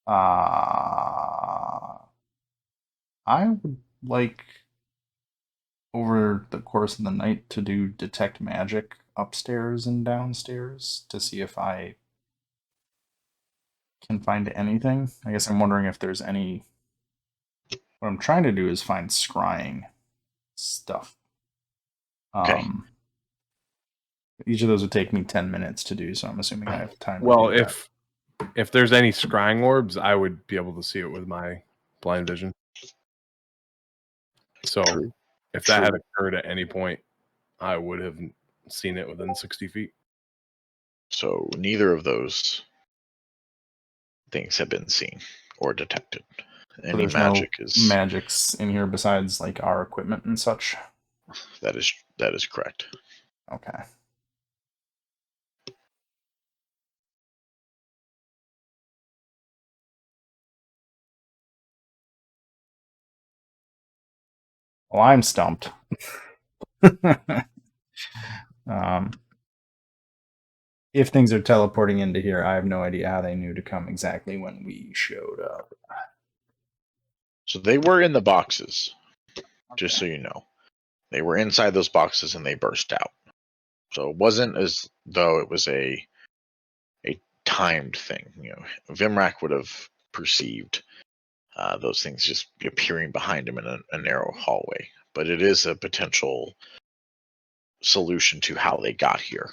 I would like over the course of the night to do detect magic upstairs and downstairs to see if I can find anything. I guess I'm wondering if there's any. What I'm trying to do is find scrying stuff. Okay. Each of those would take me 10 minutes to do, so I'm assuming I have time. Well, to do that. if there's any scrying orbs, I would be able to see it with my blind vision. So if that had occurred at any point, I would have seen it within 60 feet. So neither of those things have been seen or detected. Any there's magic no is magics in here besides like our equipment and such. that is correct. Okay. Well, I'm stumped. If things are teleporting into here, I have no idea how they knew to come exactly when we showed up. So they were in the boxes, just so you know. They were inside those boxes and they burst out. So it wasn't as though it was a timed thing. Vimrak would have perceived those things just appearing behind him in a narrow hallway. But it is a potential solution to how they got here,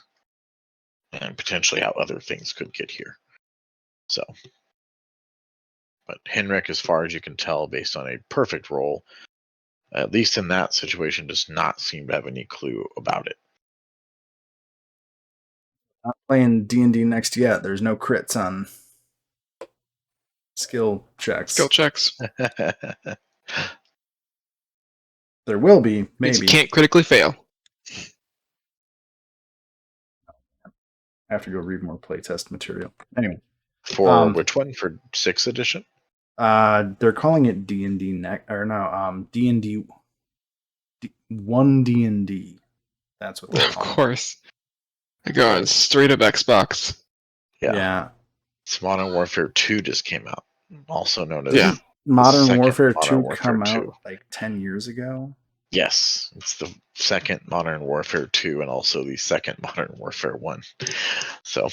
and potentially how other things could get here. So, but Henrik, as far as you can tell, based on a perfect roll, at least in that situation, does not seem to have any clue about it. Not playing D&D next yet. There's no crits on skill checks. Skill checks. There will be, maybe. Means you can't critically fail. I have to go read more playtest material. Anyway. For which one? For 6th edition? They're calling it D&D D&D 1D&D. That's what they're Of calling it. course. I go on straight up Xbox. Yeah. It's Modern Warfare 2 just came out, also known as Yeah. Modern second Warfare 2 Modern Warfare come 2. out like 10 years ago. Yes, it's the second Modern Warfare 2 and also the second Modern Warfare 1. So,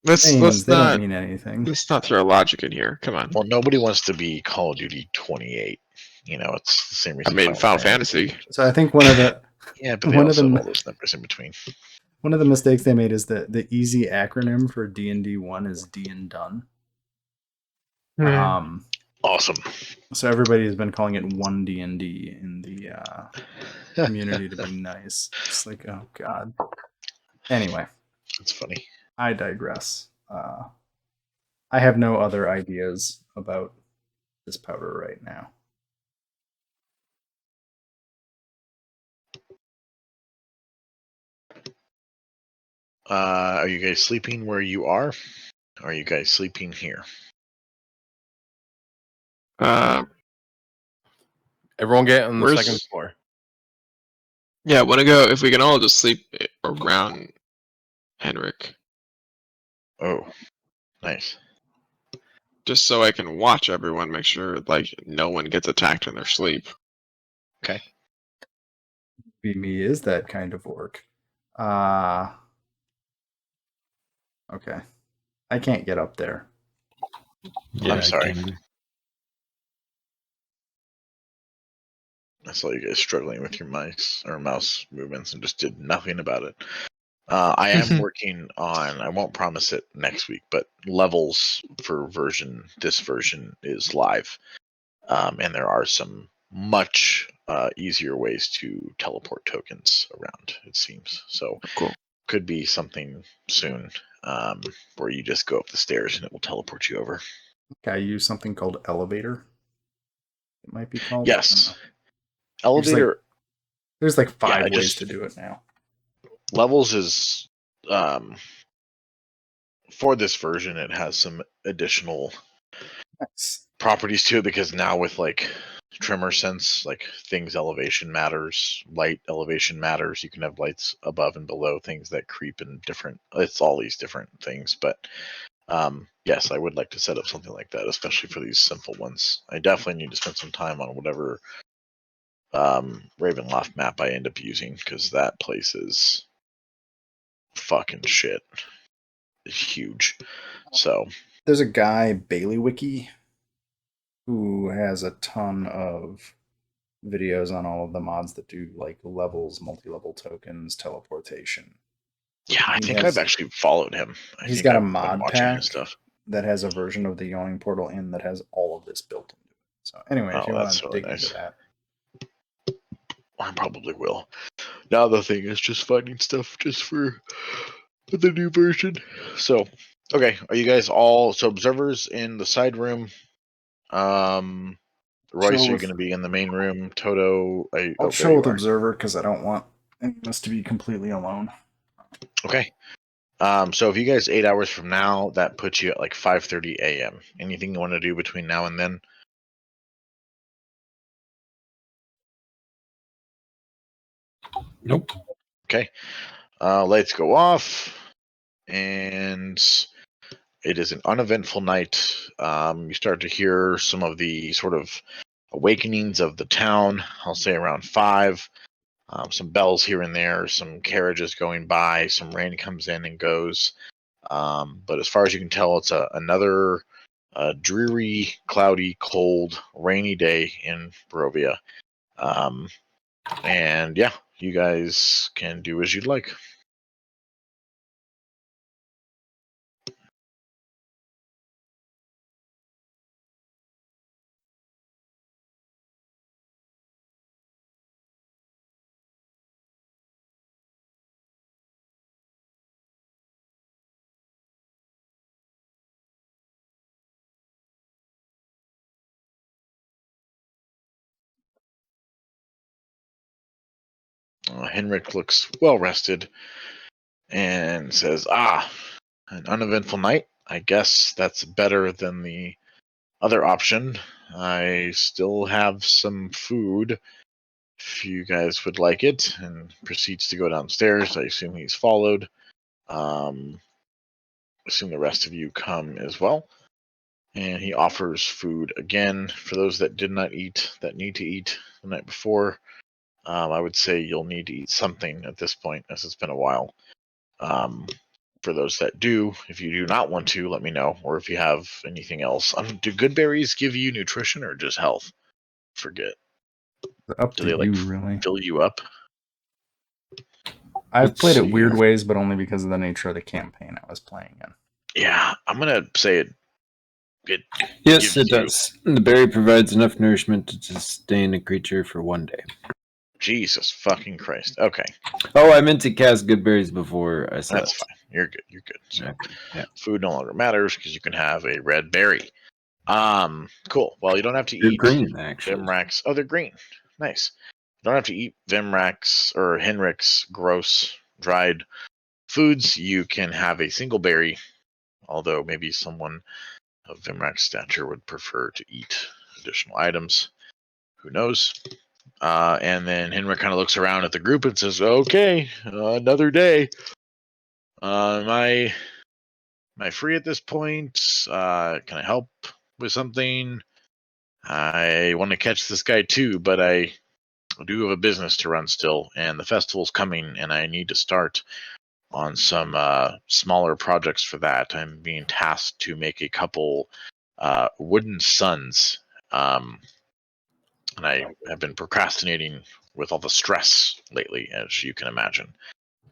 Let's Names, they don't not mean anything. let's not throw logic in here. Come on. well, nobody wants to be Call of Duty 28. You know, it's the same I reason. mean, Final Fantasy. So I think one of the Yeah, but they one of also them- have all those numbers in between. one of the mistakes they made is that the easy acronym for D&D 1 is D and done. Hmm. Awesome. So everybody has been calling it 1D&D in the community to be nice. It's like, oh god. Anyway, That's funny. I digress. I have no other ideas about this powder right now. Are you guys sleeping where you are? Or are you guys sleeping here? Everyone get on the Where's- second floor. Yeah, I want to go. If we can all just sleep around Henrik, Oh, nice. just so I can watch everyone, make sure like no one gets attacked in their sleep. Be me is that kind of work. Okay. I can't get up there. I'm sorry. I can- I saw you guys struggling with your mouse movements and just did nothing about it. I am working on, I won't promise it next week, but levels for this version is live. And there are some much easier ways to teleport tokens around, it seems. So Cool. could be something soon where you just go up the stairs and it will teleport you over. Okay, I use something called elevator. It might be called. Yes. Elevator. There's like 5 I ways just- to do it now. Levels is for this version, it has some additional Nice. properties to it because now with like tremor sense, like things elevation matters, light elevation matters. You can have lights above and below things that creep in different. It's all these different things, but yes, I would like to set up something like that, especially for these simple ones. I definitely need to spend some time on whatever Ravenloft map I end up using because that place is fucking shit. It's huge. So There's a guy, Bailey Wiki, who has a ton of videos on all of the mods that do like levels, multi-level tokens, teleportation. yeah, I He think has- I've actually followed him. he's think got a I've been mod watching pack his stuff. that has a version of the Yawning Portal in that has all of this built into it. So anyway, if Oh, you want that's to really dig nice. into that. I probably will. Now the thing is just finding stuff just for the new version. So, okay, are you guys all observers in the side room? Royce, Chill are you with- going to be in the main room? Toto, I'll there chill you with are. Observer because I don't want any of us to be completely alone. Okay. So if you guys 8 hours from now, that puts you at like 5:30 a.m. Anything you want to do between now and then? Nope. Okay. Lights go off, and it is an uneventful night. You start to hear some of the sort of awakenings of the town. I'll say around 5. Some bells here and there, some carriages going by, some rain comes in and goes. But as far as you can tell, it's another dreary, cloudy, cold, rainy day in Barovia. And yeah, you guys can do as you'd like. Henrik looks well rested and says, an uneventful night. I guess that's better than the other option, I still have some food. If you guys would like it, and proceeds to go downstairs. I assume he's followed. Assume the rest of you come as well. And he offers food again for those that did not eat, that need to eat the night before. I would say you'll need to eat something at this point, as it's been a while. For those that do, if you do not want to, let me know. Or if you have anything else. Do good berries give you nutrition or just health? Forget. Up Do to they like you, really. fill you up? I've Let's played it see weird here. ways, but only because of the nature of the campaign I was playing in. Yeah, I'm gonna say it. Yes, gives it you- does. The berry provides enough nourishment to sustain a creature for 1 day. Jesus fucking Christ. Okay, Oh, I meant to cast good berries before I said that's fine. You're good. You're good. So Okay. Yeah. food no longer matters because you can have a red berry. Cool. Well, you don't have to They're eat green, actually. Vimrax. Oh, they're green. Nice. You don't have to eat Vimrax or Henrik's gross dried foods. You can have a single berry, although maybe someone of Vimrax stature would prefer to eat additional items. Who knows? And then Henrik kind of looks around at the group and says, "Okay, another day. Am I free at this point? Can I help with something? I want to catch this guy too, but I do have a business to run still, and the festival's coming, and I need to start on some smaller projects for that. I'm being tasked to make a couple wooden suns, and I have been procrastinating with all the stress lately, as you can imagine.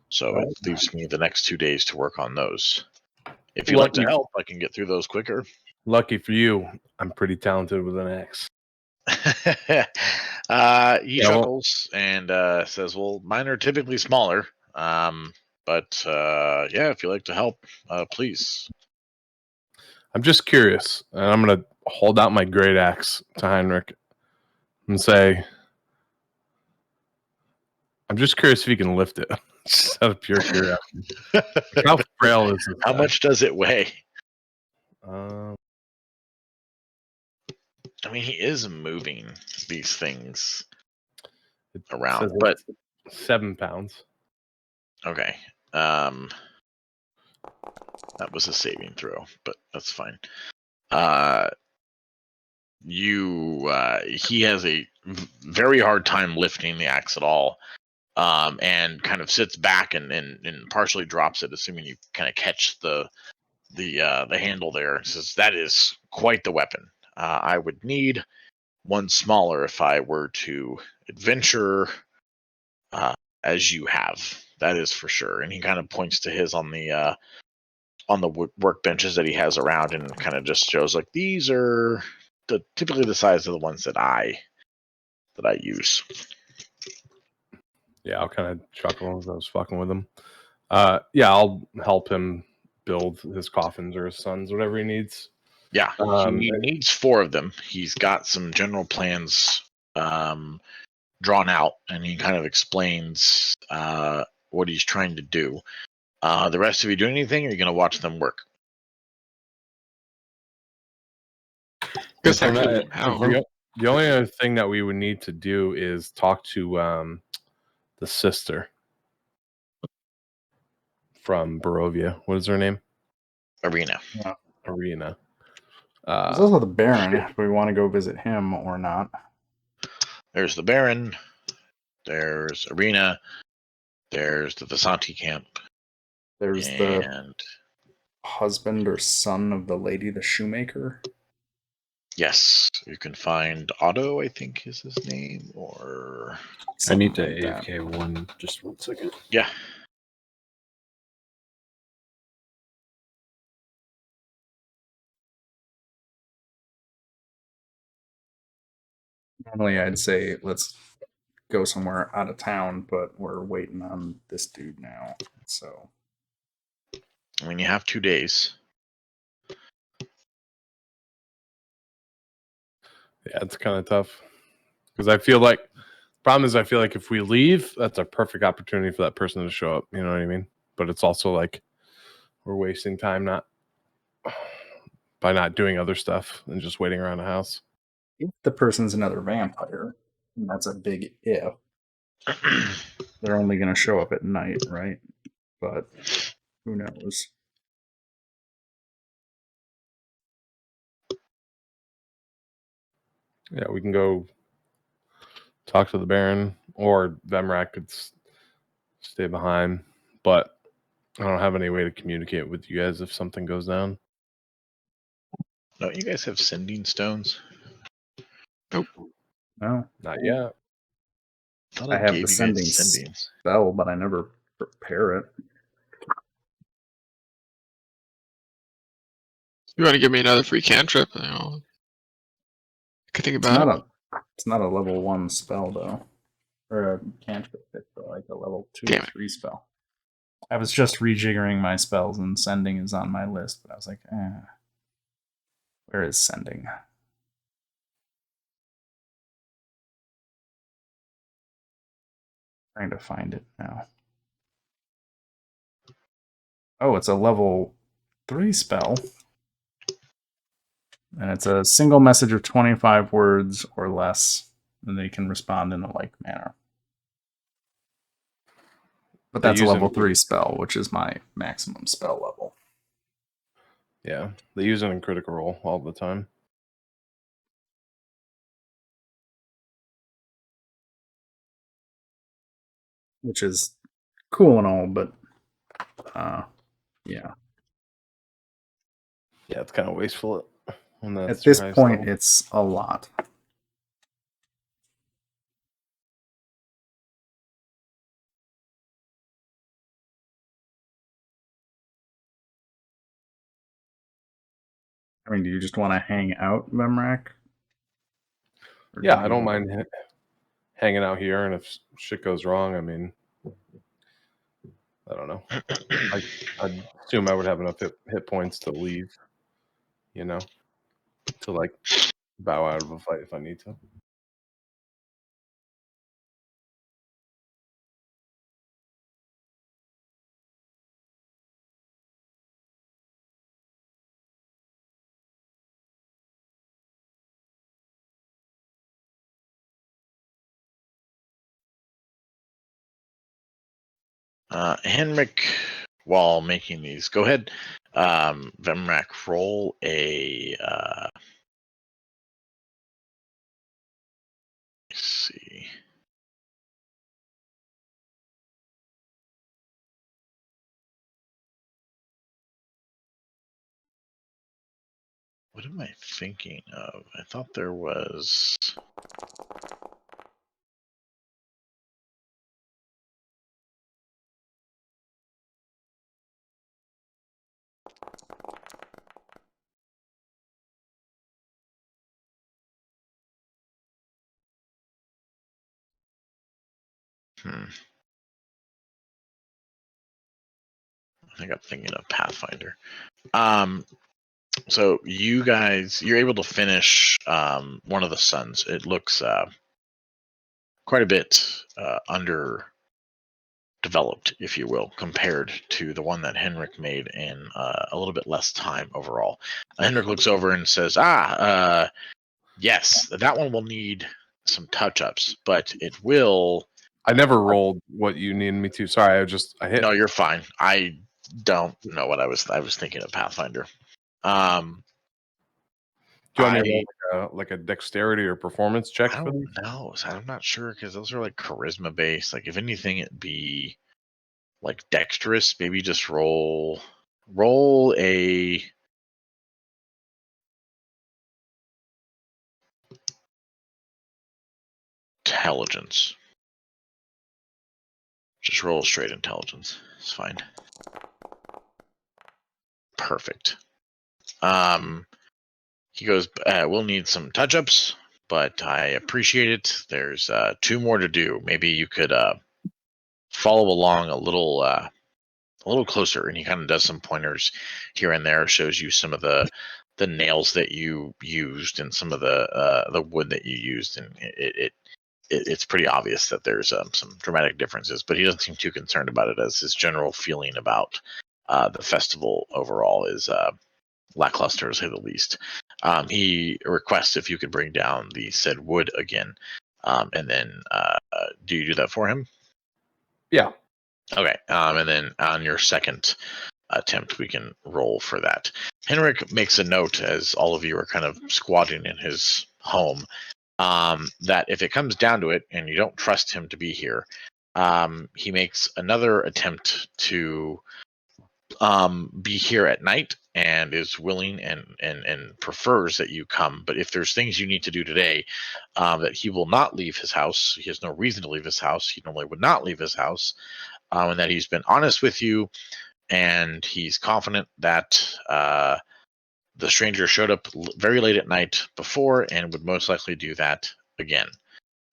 So it leaves me the next 2 days to work on those. If you'd like to help, I can get through those quicker." Lucky for you, I'm pretty talented with an axe. He Yeah, well- chuckles and says, "Well, mine are typically smaller, but yeah, if you'd like to help, please." I'm just curious, and I'm gonna hold out my great axe to Heinrich and say, "I'm just curious if you can lift it." Just out of pure curiosity. How frail is this How guy? much does it weigh? Um, I mean, he is moving these things it around, says but it's 7 pounds. okay. That was a saving throw, but that's fine. He has a very hard time lifting the axe at all, and kind of sits back and partially drops it, assuming you kind of catch the handle there. It says, "That is quite the weapon. I would need one smaller if I were to adventure as you have. That is for sure." And he kind of points to his on the workbenches that he has around, and kind of just shows like, "These are typically the size of the ones that I use." Yeah, I'll kind of chuckle as I was fucking with him. Yeah, I'll help him build his coffins or his sons, whatever he needs. Yeah, he needs 4 of them. He's got some general plans drawn out, and he kind of explains what he's trying to do. The rest of you doing anything, or are you going to watch them work? Guess If I'm actually, not- how? if I'm- The only other thing that we would need to do is talk to the sister from Barovia. What is her name? Arena. Arena. There's also the Baron, if we want to go visit him or not. There's the Baron. There's Arena. There's the Vasanti camp. There's the And husband or son of the lady, the shoemaker. yes, you can find Otto, I think is his name, or I need to something like that. AFK one. Just 1 second. yeah. Normally, I'd say let's go somewhere out of town, but we're waiting on this dude now. So I mean, you have 2 days. Yeah, it's kind of tough because I feel like problem is I feel like if we leave, that's a perfect opportunity for that person to show up. You know what I mean? But it's also like we're wasting time not by not doing other stuff and just waiting around the house. If the person's another vampire, and that's a big if, they're only going to show up at night, right? But who knows? Yeah, we can go talk to the Baron, or Vemrak could stay behind, but I don't have any way to communicate with you guys if something goes down. Don't you guys have sending stones? No. Not yet. Thought I have gave the you sending guys sending. spell, but I never prepare it. You want to give me another free cantrip? I could think about it. It's not a level 1 spell, though. Or a cantrip, it's like a level 2 Damn or it. 3 spell. I was just rejiggering my spells, and sending is on my list, but I was like, where is sending? Trying to find it now. Oh, it's a level 3 spell. And it's a single message of 25 words or less, and they can respond in a like manner. But that's a level 3 spell, which is my maximum spell level. Yeah, they use it in Critical Role all the time. Which is cool and all, but yeah. Yeah, it's kind of wasteful. At this point, level. It's a lot. I mean, do you just want to hang out, Vemrak? Yeah, I don't mind hanging out here, and if shit goes wrong, I mean, I don't know. I'd assume I would have enough hit points to leave, you know, to like bow out of a fight if I need to. Henrik, while making these, go ahead. Vemrak, roll a. Let's see. What am I thinking of? I thought there was. I think I'm thinking of Pathfinder. So you guys, you're able to finish one of the suns. It looks quite a bit underdeveloped, if you will, compared to the one that Henrik made in a little bit less time overall. Henrik looks over and says, yes, that one will need some touch-ups, but it will. I never rolled what you needed me to. Sorry, I hit. No, you're fine. I don't know what I was thinking of Pathfinder. Do you want me to roll like a dexterity or performance check? I don't know. So I'm not sure because those are like charisma based. Like if anything, it'd be like dexterous. Maybe just roll a. Intelligence. Just roll straight intelligence. It's fine. Perfect. He goes, we'll need some touch-ups, but I appreciate it. There's 2 more to do. Maybe you could follow along a little closer. And he kind of does some pointers here and there, shows you some of the nails that you used and some of the wood that you used, and it's pretty obvious that there's some dramatic differences, but he doesn't seem too concerned about it, as his general feeling about the festival overall is lackluster, to say the least. He requests if you could bring down the said wood again, and then do you do that for him? Yeah. Okay, and then on your second attempt, we can roll for that. Henrik makes a note as all of you are kind of squatting in his home, that if it comes down to it and you don't trust him to be here, he makes another attempt to be here at night and is willing and prefers that you come. But if there's things you need to do today, that he will not leave his house. He has no reason to leave his house. He normally would not leave his house, and that he's been honest with you, and he's confident that the stranger showed up very late at night before and would most likely do that again.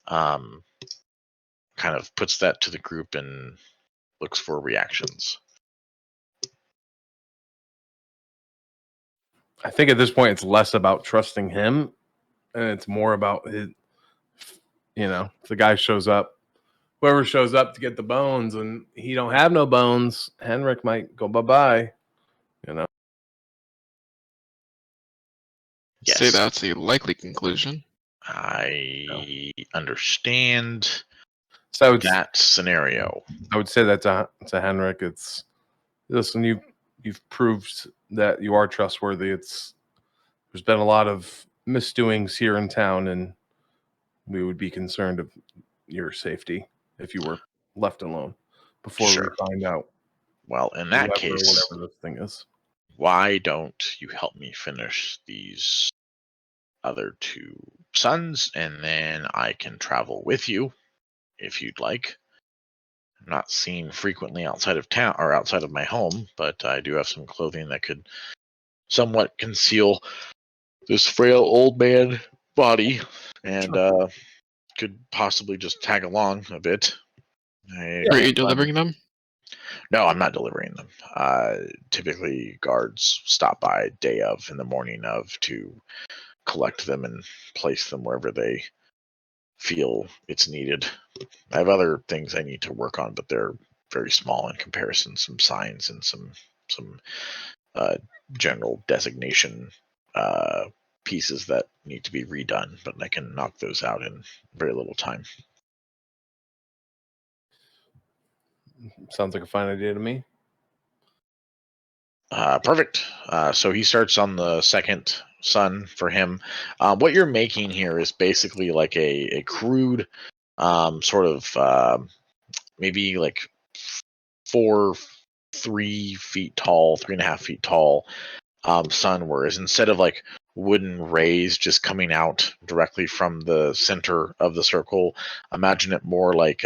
Kind of puts that to the group and looks for reactions. I think at this point it's less about trusting him and it's more about his, if the guy shows up, whoever shows up to get the bones and he don't have no bones, Henrik might go bye-bye, Yes. Say that's a likely conclusion. I understand So that scenario. I would say that to Henrik. It's, listen, you've proved that you are trustworthy. There's been a lot of misdoings here in town, and we would be concerned of your safety if you were left alone before Sure. we find out. Well, in that case, whatever this thing is. Why don't you help me finish these other two sons, and then I can travel with you if you'd like. I'm not seen frequently outside of town or outside of my home, but I do have some clothing that could somewhat conceal this frail old man body, and could possibly just tag along a bit. Are you delivering them? No, I'm not delivering them. Typically, guards stop by day of in the morning of to collect them and place them wherever they feel it's needed. I have other things I need to work on, but they're very small in comparison. Some signs and some general designation pieces that need to be redone, but I can knock those out in very little time. Sounds like a fine idea to me. Perfect. So he starts on the second son for him. What you're making here is basically like a crude sort of maybe like 3 feet tall, 3.5 feet tall sun, whereas instead of like wooden rays just coming out directly from the center of the circle, imagine it more like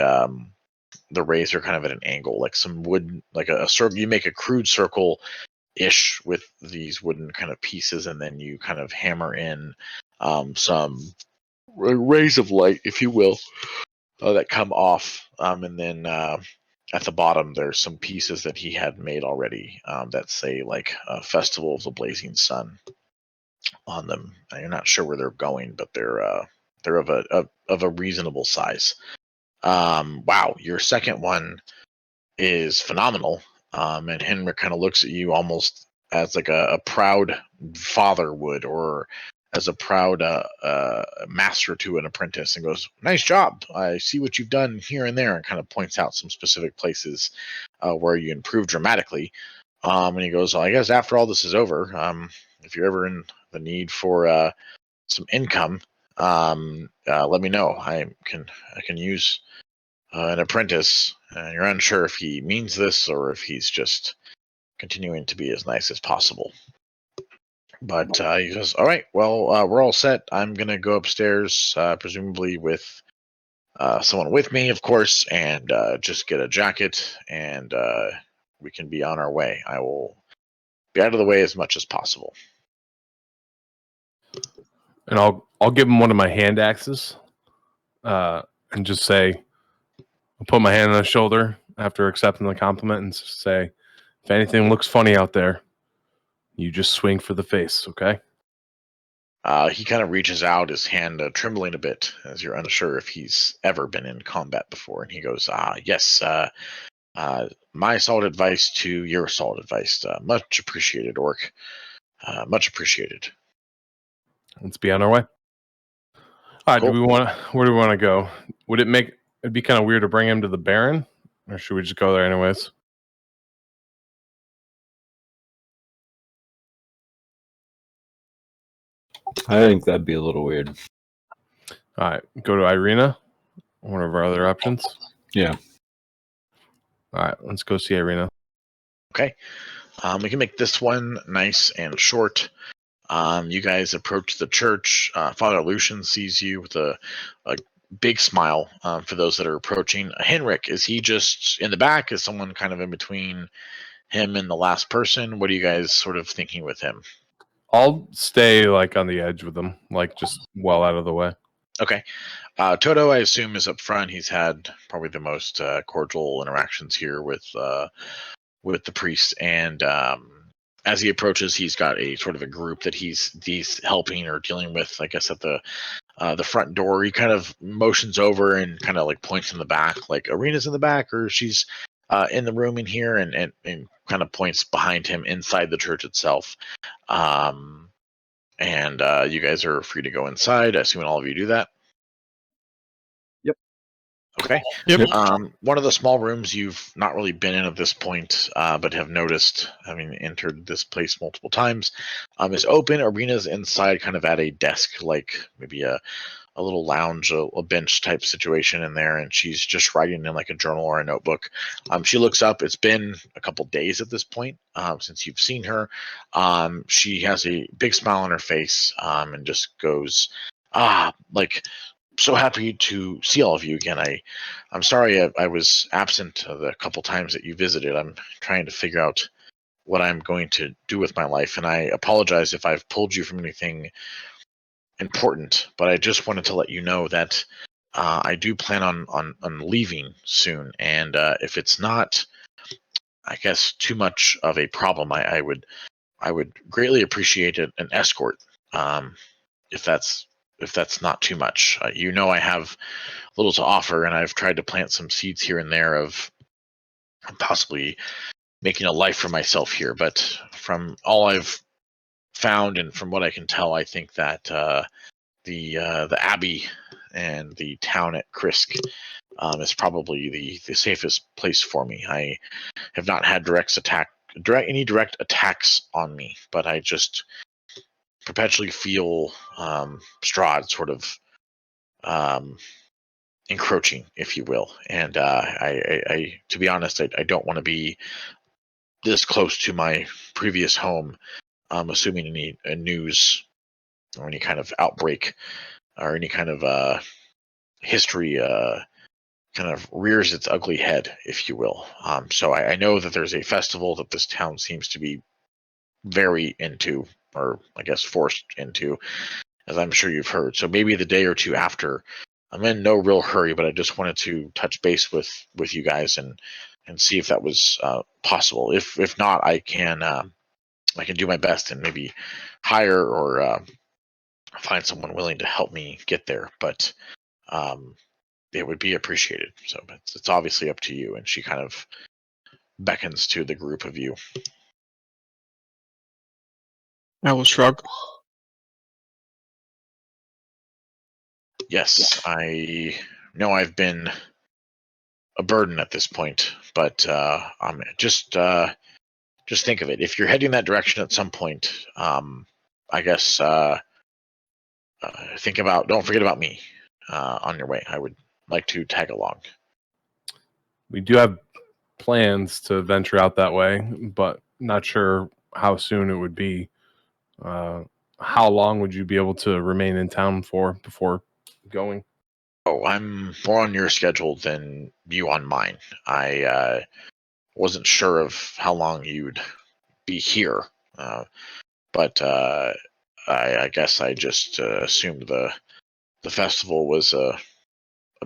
the rays are kind of at an angle, like some wood, like a circle. You make a crude circle ish with these wooden kind of pieces, and then you kind of hammer in some rays of light, if you will, that come off, and then at the bottom there's some pieces that he had made already that say like Festival of the Blazing Sun on them. You're not sure where they're going, but they're of a reasonable size. Wow, your second one is phenomenal. And Henrik kind of looks at you almost as like a proud father would, or as a proud master to an apprentice, and goes, "Nice job. I see what you've done here and there," and kind of points out some specific places where you improved dramatically. And he goes, "Well, I guess after all this is over, if you're ever in the need for some income, let me know. I can use an apprentice." And you're unsure if he means this or if he's just continuing to be as nice as possible. But he says, "All right, well, we're all set. I'm going to go upstairs, presumably with someone with me, of course, and just get a jacket, and we can be on our way. I will be out of the way as much as possible." And I'll give him one of my hand axes, and just say, I'll put my hand on his shoulder after accepting the compliment and say, "If anything looks funny out there, you just swing for the face, okay?" He kind of reaches out, his hand trembling a bit, as you're unsure if he's ever been in combat before, and he goes, "Yes, my solid advice to your solid advice. Much appreciated, Orc. Much appreciated. Let's be on our way. All right, Cool. where do we want to go? It'd be kind of weird to bring him to the Baron, or should we just go there anyways? I think that'd be a little weird. All right, go to Irina, one of our other options. Yeah. All right, let's go see Irina. Okay. We can make this one nice and short. You guys approach the church. Father Lucian sees you with a big smile. For those that are approaching, Henrik, is he just in the back? Is someone kind of in between him and the last person? What are you guys sort of thinking with him? I'll stay like on the edge with him, like just well out of the way. Okay. Toto, I assume, is up front. He's had probably the most cordial interactions here with the priest, and as he approaches, he's got a sort of a group that he's helping or dealing with. I guess at the front door, he kind of motions over and kind of like points in the back, like Irina's in the back, or she's in the room in here, and kind of points behind him inside the church itself. And you guys are free to go inside, assuming all of you do that. Yep. Okay. Yep. One of the small rooms you've not really been in at this point, but have noticed having entered this place multiple times, is open. Irina's inside, kind of at a desk, like maybe a little lounge, a bench type situation in there, and she's just writing in like a journal or a notebook. She looks up. It's been a couple days at this point since you've seen her. She has a big smile on her face and just goes, like, so happy to see all of you again. I'm sorry I was absent the couple times that you visited. I'm trying to figure out what I'm going to do with my life, and I apologize if I've pulled you from anything important, but I just wanted to let you know that I do plan on leaving soon, and if it's not, I guess, too much of a problem, I would greatly appreciate an escort, if that's not too much. I have little to offer, and I've tried to plant some seeds here and there of possibly making a life for myself here, but from all I've found and from what I can tell, I think that the abbey and the town at Krisk is probably the safest place for me. I have not had any direct attacks on me, but I just perpetually feel Strahd sort of encroaching, if you will. And I to be honest, I don't want to be this close to my previous home, assuming any news or any kind of outbreak or any kind of history kind of rears its ugly head, if you will. So I know that there's a festival that this town seems to be very into, or I guess forced into, as I'm sure you've heard. So maybe the day or two after. I'm in no real hurry, but I just wanted to touch base with you guys and see if that was possible. If not, I can do my best and maybe hire or find someone willing to help me get there. But it would be appreciated. So it's obviously up to you. And she kind of beckons to the group of you. I will shrug. Yes, I know I've been a burden at this point, but I'm just think of it. If you're heading that direction at some point, I guess don't forget about me on your way. I would like to tag along. We do have plans to venture out that way, but not sure how soon it would be. How long would you be able to remain in town for before going? Oh, I'm more on your schedule than you on mine. I wasn't sure of how long you'd be here, but I guess I just assumed the festival was a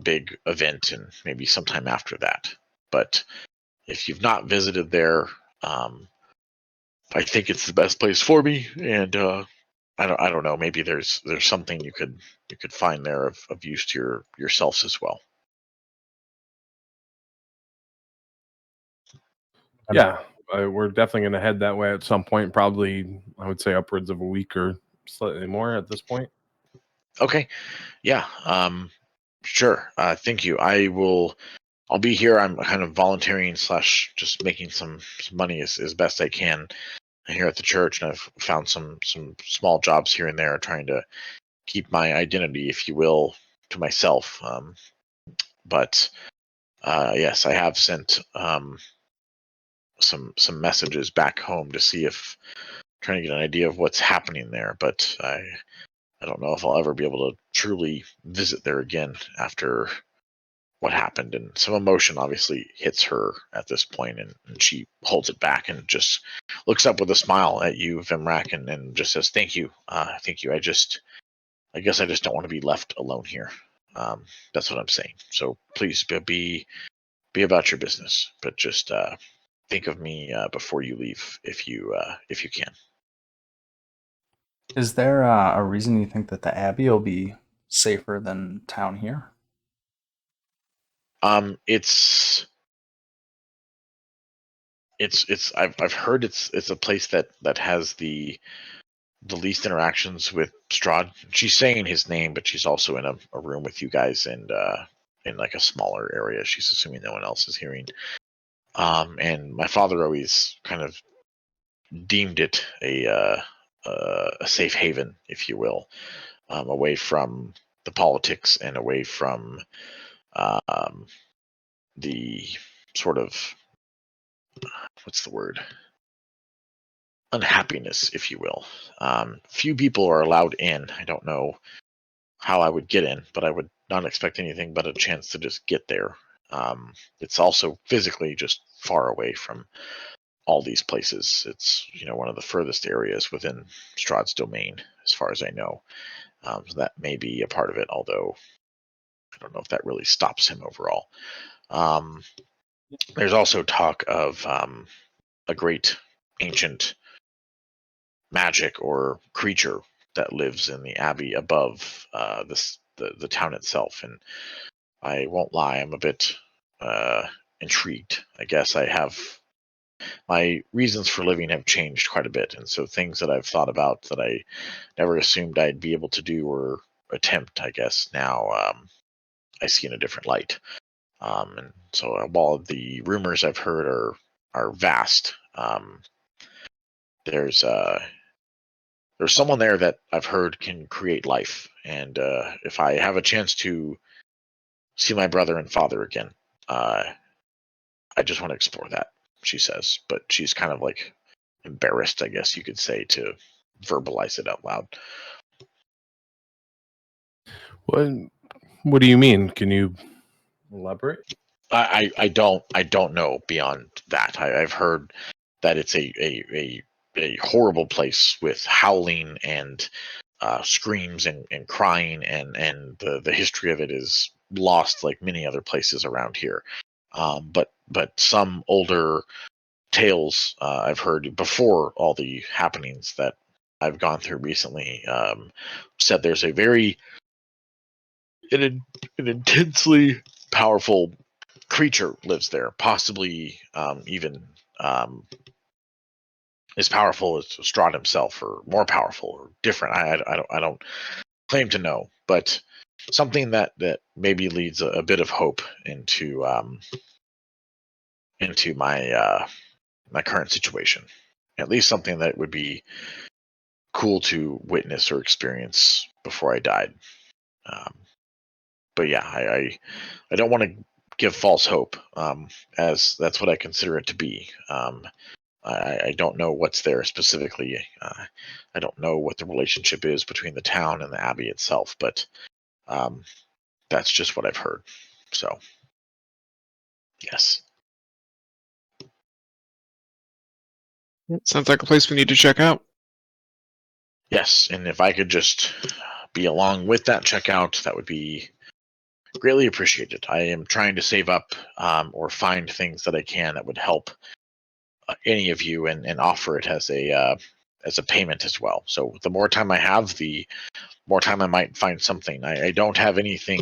big event, and maybe sometime after that. But if you've not visited there, I think it's the best place for me, and I don't know. Maybe there's something you could find there of use to yourselves as well. Yeah, we're definitely going to head that way at some point. Probably, I would say upwards of a week or slightly more at this point. Okay. Yeah. Sure. Thank you. I'll be here. I'm kind of volunteering / just making some money as best I can here at the church, and I've found some small jobs here and there, trying to keep my identity, if you will, to myself. But yes, I have sent some messages back home to see if trying to get an idea of what's happening there. But I don't know if I'll ever be able to truly visit there again after what happened. And some emotion obviously hits her at this point, and she holds it back and just looks up with a smile at you, Vimrak, and just says, "Thank you, thank you. I guess I just don't want to be left alone here. That's what I'm saying. So please be about your business, but just think of me before you leave, if you can." Is there a reason you think that the Abbey will be safer than town here? I've heard it's a place that has the least interactions with Strahd. She's saying his name, but she's also in a room with you guys, and in like a smaller area. She's assuming no one else is hearing. And my father always kind of deemed it a safe haven, if you will, away from the politics and away from the sort of, what's the word, unhappiness, if you will. Few people are allowed in. I don't know how I would get in, but I would not expect anything but a chance to just get there. It's also physically just far away from all these places. It's one of the furthest areas within Strahd's domain, as far as I know. So that may be a part of it, although I don't know if that really stops him overall. There's also talk of a great ancient magic or creature that lives in the abbey above the town itself, and I won't lie, I'm a bit intrigued. I guess I have my reasons for living have changed quite a bit, and so things that I've thought about that I never assumed I'd be able to do or attempt, I guess now I see in a different light. And so while the rumors I've heard are vast, there's someone there that I've heard can create life, and if I have a chance to see my brother and father again, I just want to explore that, she says, but she's kind of like embarrassed, I guess you could say, to verbalize it out loud. What do you mean? Can you elaborate? I don't know beyond that. I've heard that it's a horrible place with howling and screams and crying, and the history of it is lost like many other places around here. But some older tales I've heard before all the happenings that I've gone through recently said there's a very an intensely powerful creature lives there, possibly even as powerful as Strahd himself, or more powerful, or different. I don't claim to know, but something that maybe leads a bit of hope into my my current situation. At least something that would be cool to witness or experience before I died. But yeah, I don't want to give false hope, as that's what I consider it to be. I don't know what's there specifically. I don't know what the relationship is between the town and the abbey itself, but that's just what I've heard. So, yes. Sounds like a place we need to check out. Yes, and if I could just be along with that checkout, that would be greatly appreciated. I am trying to save up or find things that I can that would help any of you, and offer it as a payment as well. So the more time I have, the more time I might find something. I don't have anything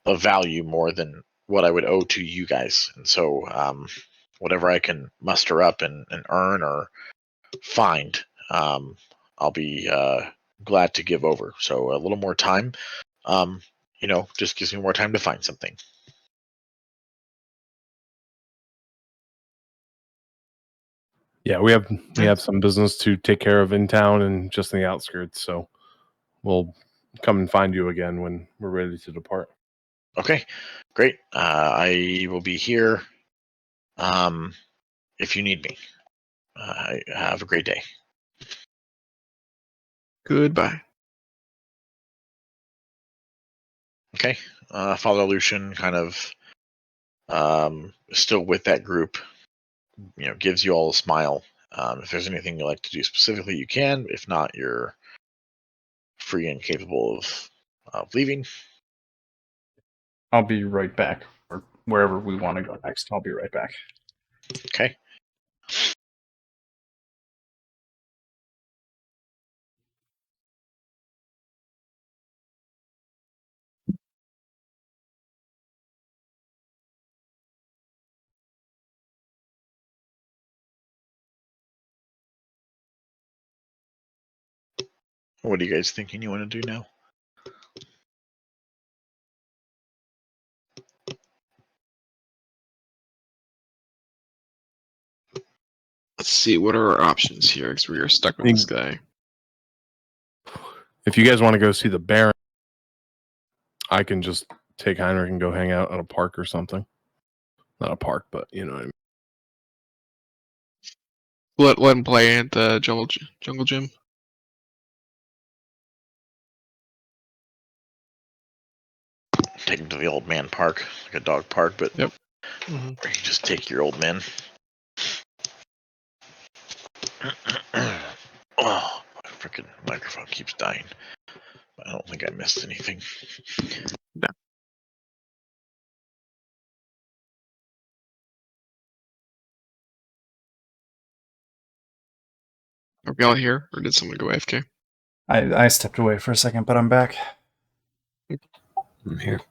of value more than what I would owe to you guys, and so whatever I can muster up and earn or find, I'll be glad to give over. So a little more time, just gives me more time to find something. Yeah, we have some business to take care of in town and just in the outskirts. So we'll come and find you again when we're ready to depart. Okay, great. I will be here if you need me. Have a great day. Goodbye. Okay. Father Lucian kind of still with that group, gives you all a smile. If there's anything you'd like to do specifically, you can. If not, you're free and capable of leaving. I'll be right back, or wherever we want to go next. I'll be right back. Okay. What are you guys thinking you want to do now? Let's see, what are our options here? Because we are stuck with this guy. If you guys want to go see the Baron, I can just take Heinrich and go hang out at a park or something. Not a park, but you know what I mean. Let him play at the jungle gym. Take him to the old man park, like a dog park, but Yep. Or you just take your old man. Oh, my freaking microphone keeps dying. I don't think I missed anything. No. Are we all here, or did someone go AFK? I stepped away for a second, but I'm back. I'm here.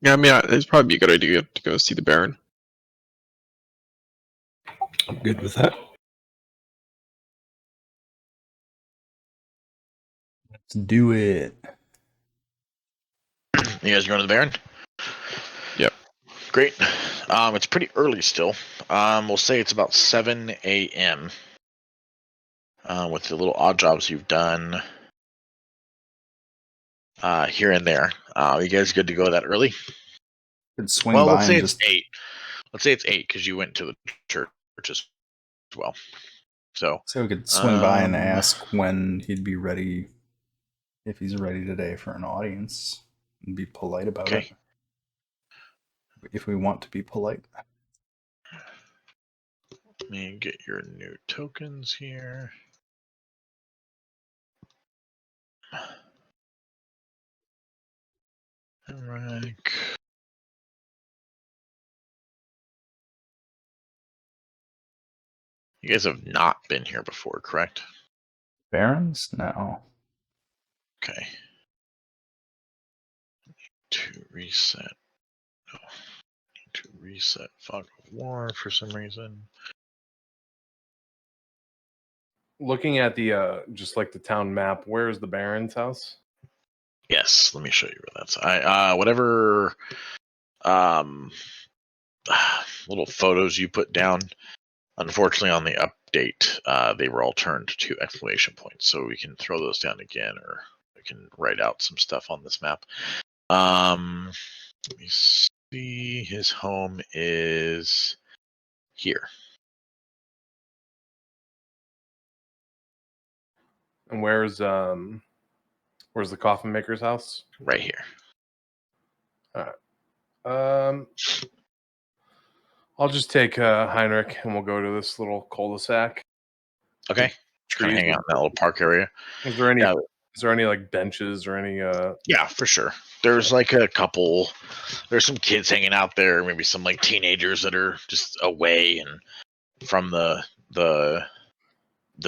Yeah, I mean, it'd probably be a good idea to go see the Baron. I'm good with that. Let's do it. You guys going to the Baron? Yep. Great. It's pretty early still. We'll say it's about 7 a.m. With the little odd jobs you've done here and there. You guys good to go that early? Could swing Well, by let's say and it's 8. Let's say it's 8 because you went to the church as well. So we could swing by and ask when he'd be ready, if he's ready today for an audience, and be polite about it. If we want to be polite. Let me get your new tokens here. Rank. You guys have not been here before, correct? Barons? No. Okay. To reset. No. Need to reset Fog of War for some reason. Looking at the just like the town map, where is the Baron's house? Yes, let me show you where that's. Whatever little photos you put down. Unfortunately, on the update, they were all turned to exclamation points, so we can throw those down again, or we can write out some stuff on this map. Let me see. His home is here. And where's the coffin maker's house? Right here. I'll just take Heinrich and we'll go to this little cul-de-sac. Okay. Kind of hang out in that little park area. Is there any like benches or any Yeah, for sure. There's like a couple. There's some kids hanging out there, maybe some like teenagers that are just away and from the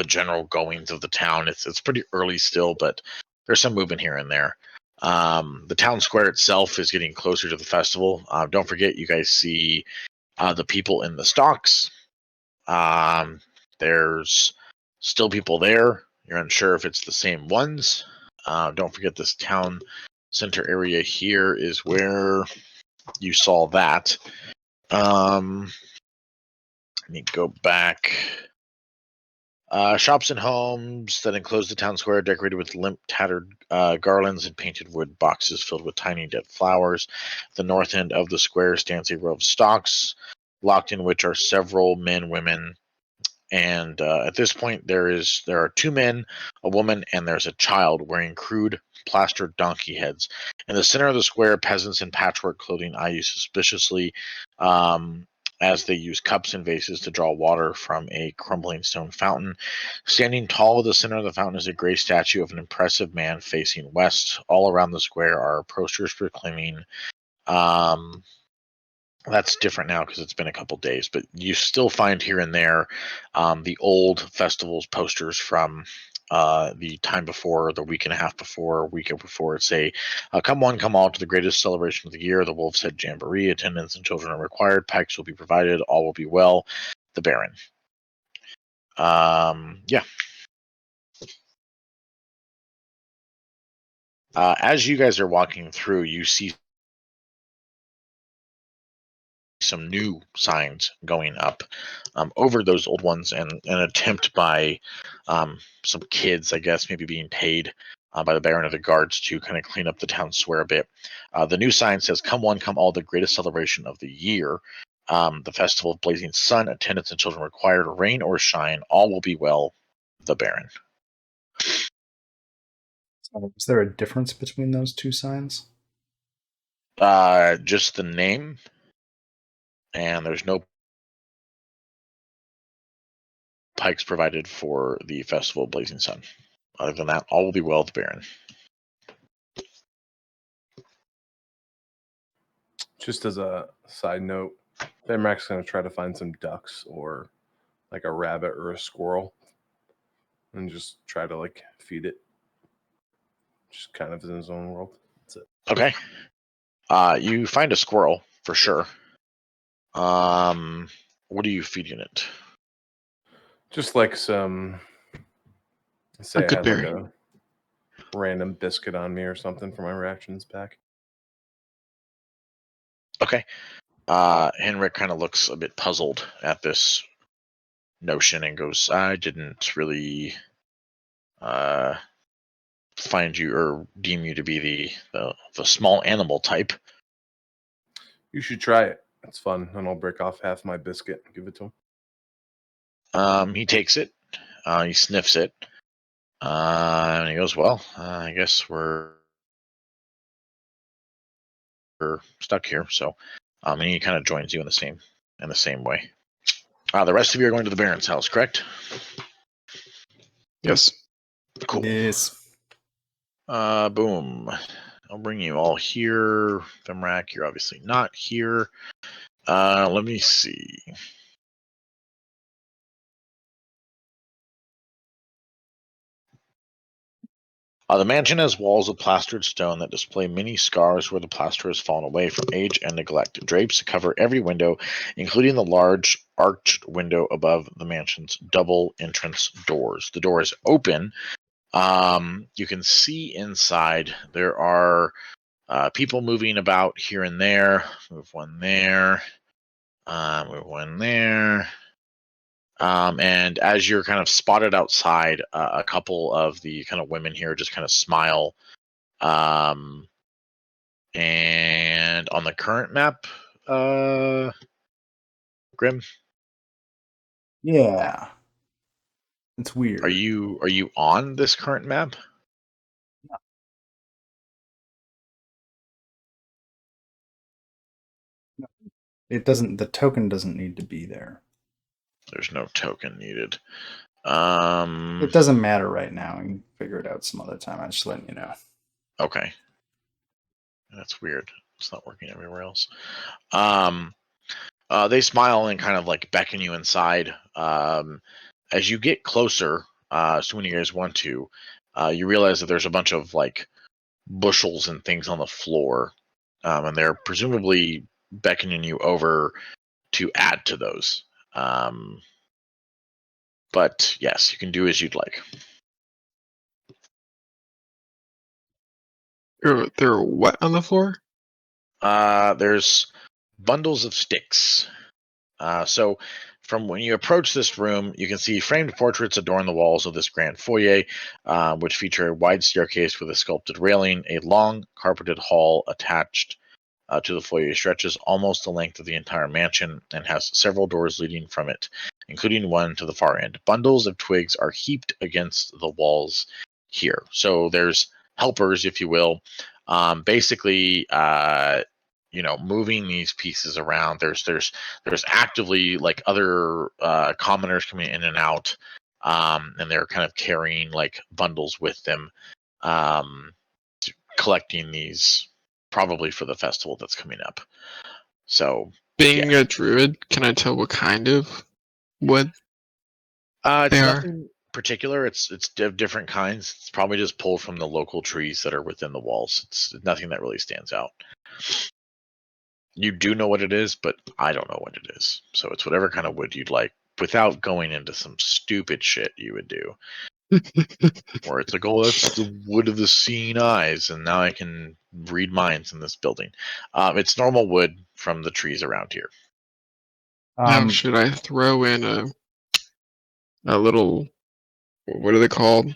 general goings of the town. It's pretty early still, but there's some movement here and there. The town square itself is getting closer to the festival. Don't forget, you guys see the people in the stocks. There's still people there. You're unsure if it's the same ones. Don't forget, this town center area here is where you saw that. Let me go back. Shops and homes that enclose the town square are decorated with limp, tattered garlands and painted wood boxes filled with tiny dead flowers. At the north end of the square stands a row of stocks, locked in which are several men, women, and at this point there are 2 men, a woman, and there's a child wearing crude plastered donkey heads. In the center of the square, peasants in patchwork clothing eye you suspiciously as they use cups and vases to draw water from a crumbling stone fountain. Standing tall at the center of the fountain is a gray statue of an impressive man facing west. All around the square are posters proclaiming that's different now because it's been a couple days, but you still find here and there the old festivals posters from the time before, the week and a half before, weekend before. Say, come one, come all to the greatest celebration of the year, the Wolf's Head Jamboree. Attendance and children are required. Pikes will be provided. All will be well. The Baron. Yeah. As you guys are walking through, you see some new signs going up over those old ones, and an attempt by some kids, I guess, maybe being paid by the Baron of the Guards to kind of clean up the town square a bit. The new sign says, come one, come all, the greatest celebration of the year. The Festival of Blazing Sun, attendance and children required, rain or shine, all will be well, the Baron. So is there a difference between those 2 signs? Just the name, and there's no pikes provided for the Festival of Blazing Sun. Other than that, all will be well, the Baron. Just as a side note, Denmark's going to try to find some ducks or like a rabbit or a squirrel and just try to like feed it. Just kind of in his own world. That's it. Okay. You find a squirrel for sure. What are you feeding it? Just like some, say I good had berry. like a random biscuit on me or something for my rations pack. Okay. Henrik kind of looks a bit puzzled at this notion and goes, I didn't really find you or deem you to be the small animal type. You should try it. It's fun, and I'll break off half my biscuit and give it to him. He takes it. He sniffs it. And he goes, well, I guess we're stuck here. So, and he kind of joins you in the same way. The rest of you are going to the Baron's house, correct? Yes. Cool. Yes. Boom. I'll bring you all here. Femrak, you're obviously not here. Let me see. The mansion has walls of plastered stone that display many scars where the plaster has fallen away from age and neglect. Drapes cover every window, including the large arched window above the mansion's double entrance doors. The door is open. You can see inside. There are people moving about here and there. Move one there. Move one there. And as you're kind of spotted outside, a couple of the kind of women here just kind of smile. And on the current map, Grim, Yeah. It's weird. are you on this current map? It doesn't. The token doesn't need to be there. There's no token needed. It doesn't matter right now. We can figure it out some other time. I'm just letting you know. Okay. That's weird. It's not working everywhere else. They smile and kind of like beckon you inside. As you get closer, so when you guys want to, you realize that there's a bunch of like bushels and things on the floor, and they're presumably beckoning you over to add to those. But yes, you can do as you'd like. There are what on the floor? There's bundles of sticks. So from when you approach this room, you can see framed portraits adorn the walls of this grand foyer, which feature a wide staircase with a sculpted railing. A long carpeted hall attached to the foyer stretches almost the length of the entire mansion and has several doors leading from it, including one to the far end. Bundles of twigs are heaped against the walls here. So there's helpers, if you will, basically moving these pieces around. There's actively like other commoners coming in and out, and they're kind of carrying like bundles with them, collecting these probably for the festival that's coming up. So Being a druid, can I tell what kind of wood it's they are? nothing particular. It's different kinds. It's probably just pulled from the local trees that are within the walls. It's nothing that really stands out. You do know what it is, but I don't know what it is. So it's whatever kind of wood you'd like, without going into some stupid shit you would do. Or it's like, oh, that's the wood of the seeing eyes, and now I can read minds in this building. It's normal wood from the trees around here. Now, should I throw in a little, what are they called?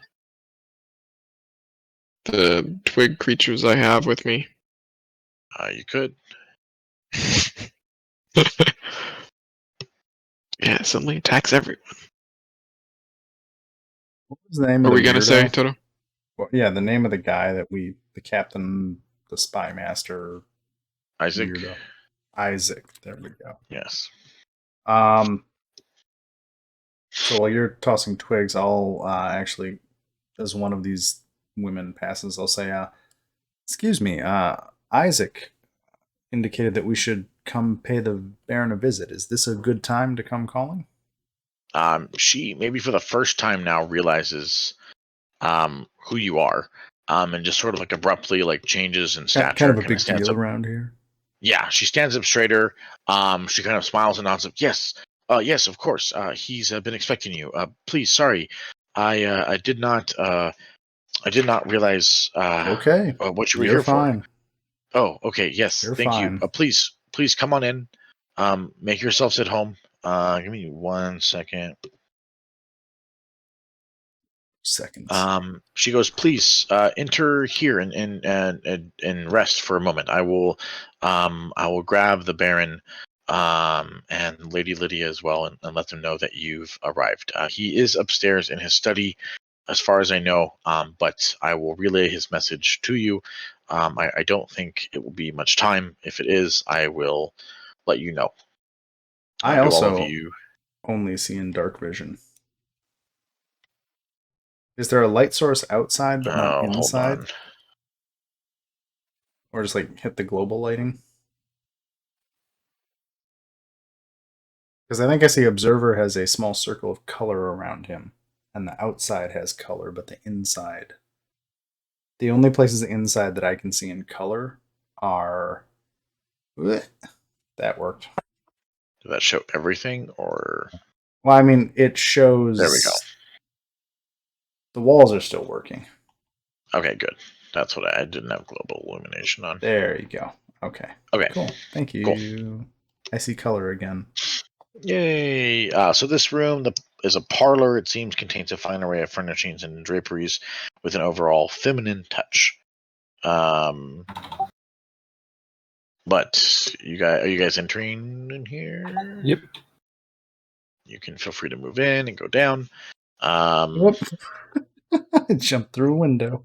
The twig creatures I have with me. You could. Yeah, suddenly attacks everyone. What was the name What of are the we gonna say, weirdo? Toto? Well, yeah, the name of the guy that the captain, the spy master, Isaac? weirdo. Isaac. There we go. Yes. So while you're tossing twigs, I'll actually, as one of these women passes, I'll say, excuse me, Isaac indicated that we should come pay the Baron a visit. Is this a good time to come calling? She maybe for the first time now realizes who you are, and just sort of like abruptly like changes in stature. Kind of a big stands deal up. around here. Yeah, she stands up straighter. She kind of smiles and nods up. Yes, yes, of course. He's been expecting you. Please, sorry, I did not realize Okay, what you were you're here fine. for. Oh, okay, yes, You're thank fine. you. Please come on in. Make yourselves at home. Give me 1 second. Seconds. She goes, please enter here and rest for a moment. I will grab the Baron and Lady Lydia as well, and let them know that you've arrived. He is upstairs in his study, as far as I know, but I will relay his message to you. I don't think it will be much time. If it is, I will let you know. I Do all of also you only see in dark vision. Is there a light source outside but not hold inside? on. Or just like hit the global lighting? Because I think I see Observer has a small circle of color around him, and the outside has color, but the inside. The only places inside that I can see in color are. That worked. Did that show everything, or? Well, I mean, it shows. There we go. The walls are still working. Okay, good. That's what I didn't have global illumination on. There you go. Okay. Okay. Cool. Thank you. Cool. I see color again. Yay! So this room is a parlor. It seems contains a fine array of furnishings and draperies with an overall feminine touch. But are you guys entering in here? Yep. You can feel free to move in and go down. Whoop. I jumped through a window.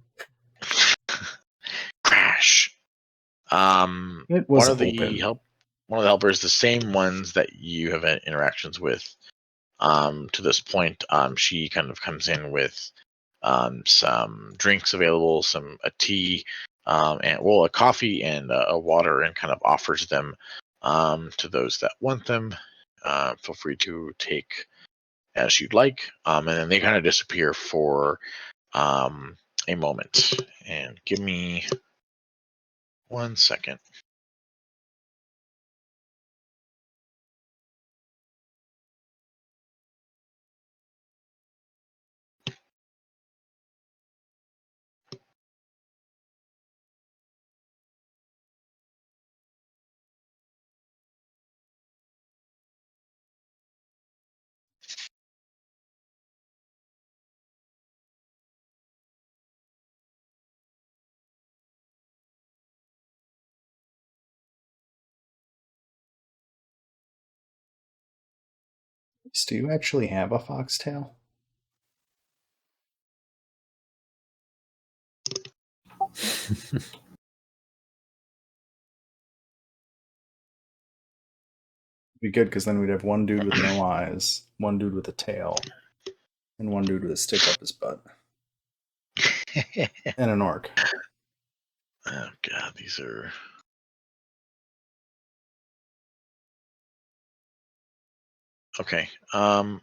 Crash. It was one of open. the helpers, the same ones that you have had interactions with to this point, she kind of comes in with some drinks available, a tea, and a coffee and a water, and kind of offers them to those that want them. Feel free to take as you'd like, and then they kind of disappear for a moment, and give me 1 second. Do you actually have a foxtail? Be good because then we'd have one dude with no eyes, one dude with a tail, and one dude with a stick up his butt, and an orc. Oh god, these are. Okay. I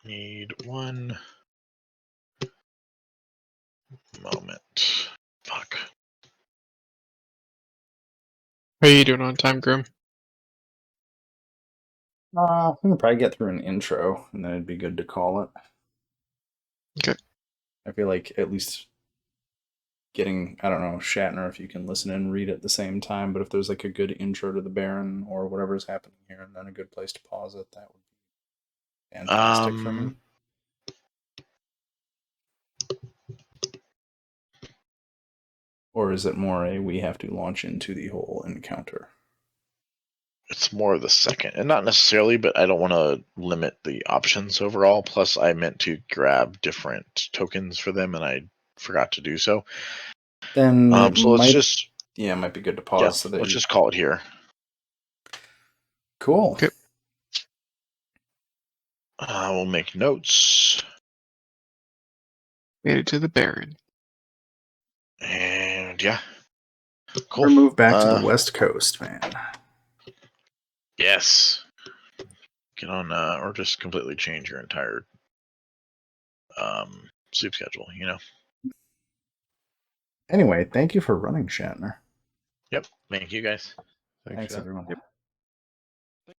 need 1 moment. Fuck. How are you doing on time, Grim? We can probably get through an intro, and then it'd be good to call it. Okay. I feel like at least getting, I don't know, Shatner, if you can listen and read at the same time, but if there's like a good intro to the Baron or whatever's happening here, and then a good place to pause it, that would be fantastic for me. Or is it more a we have to launch into the whole encounter? It's more of the second, and not necessarily, but I don't want to limit the options overall. Plus, I meant to grab different tokens for them, and I forgot to do so. Then so let's just it might be good to pause. So that let's just call it here. Cool. Okay. We'll make notes. Made it to the Baron. And yeah. Cool. Or move back to the West Coast, man. Yes. Get on, or just completely change your entire sleep schedule, you know? Anyway, thank you for running, Shatner. Yep. Thank you, guys. Thanks everyone. Yep.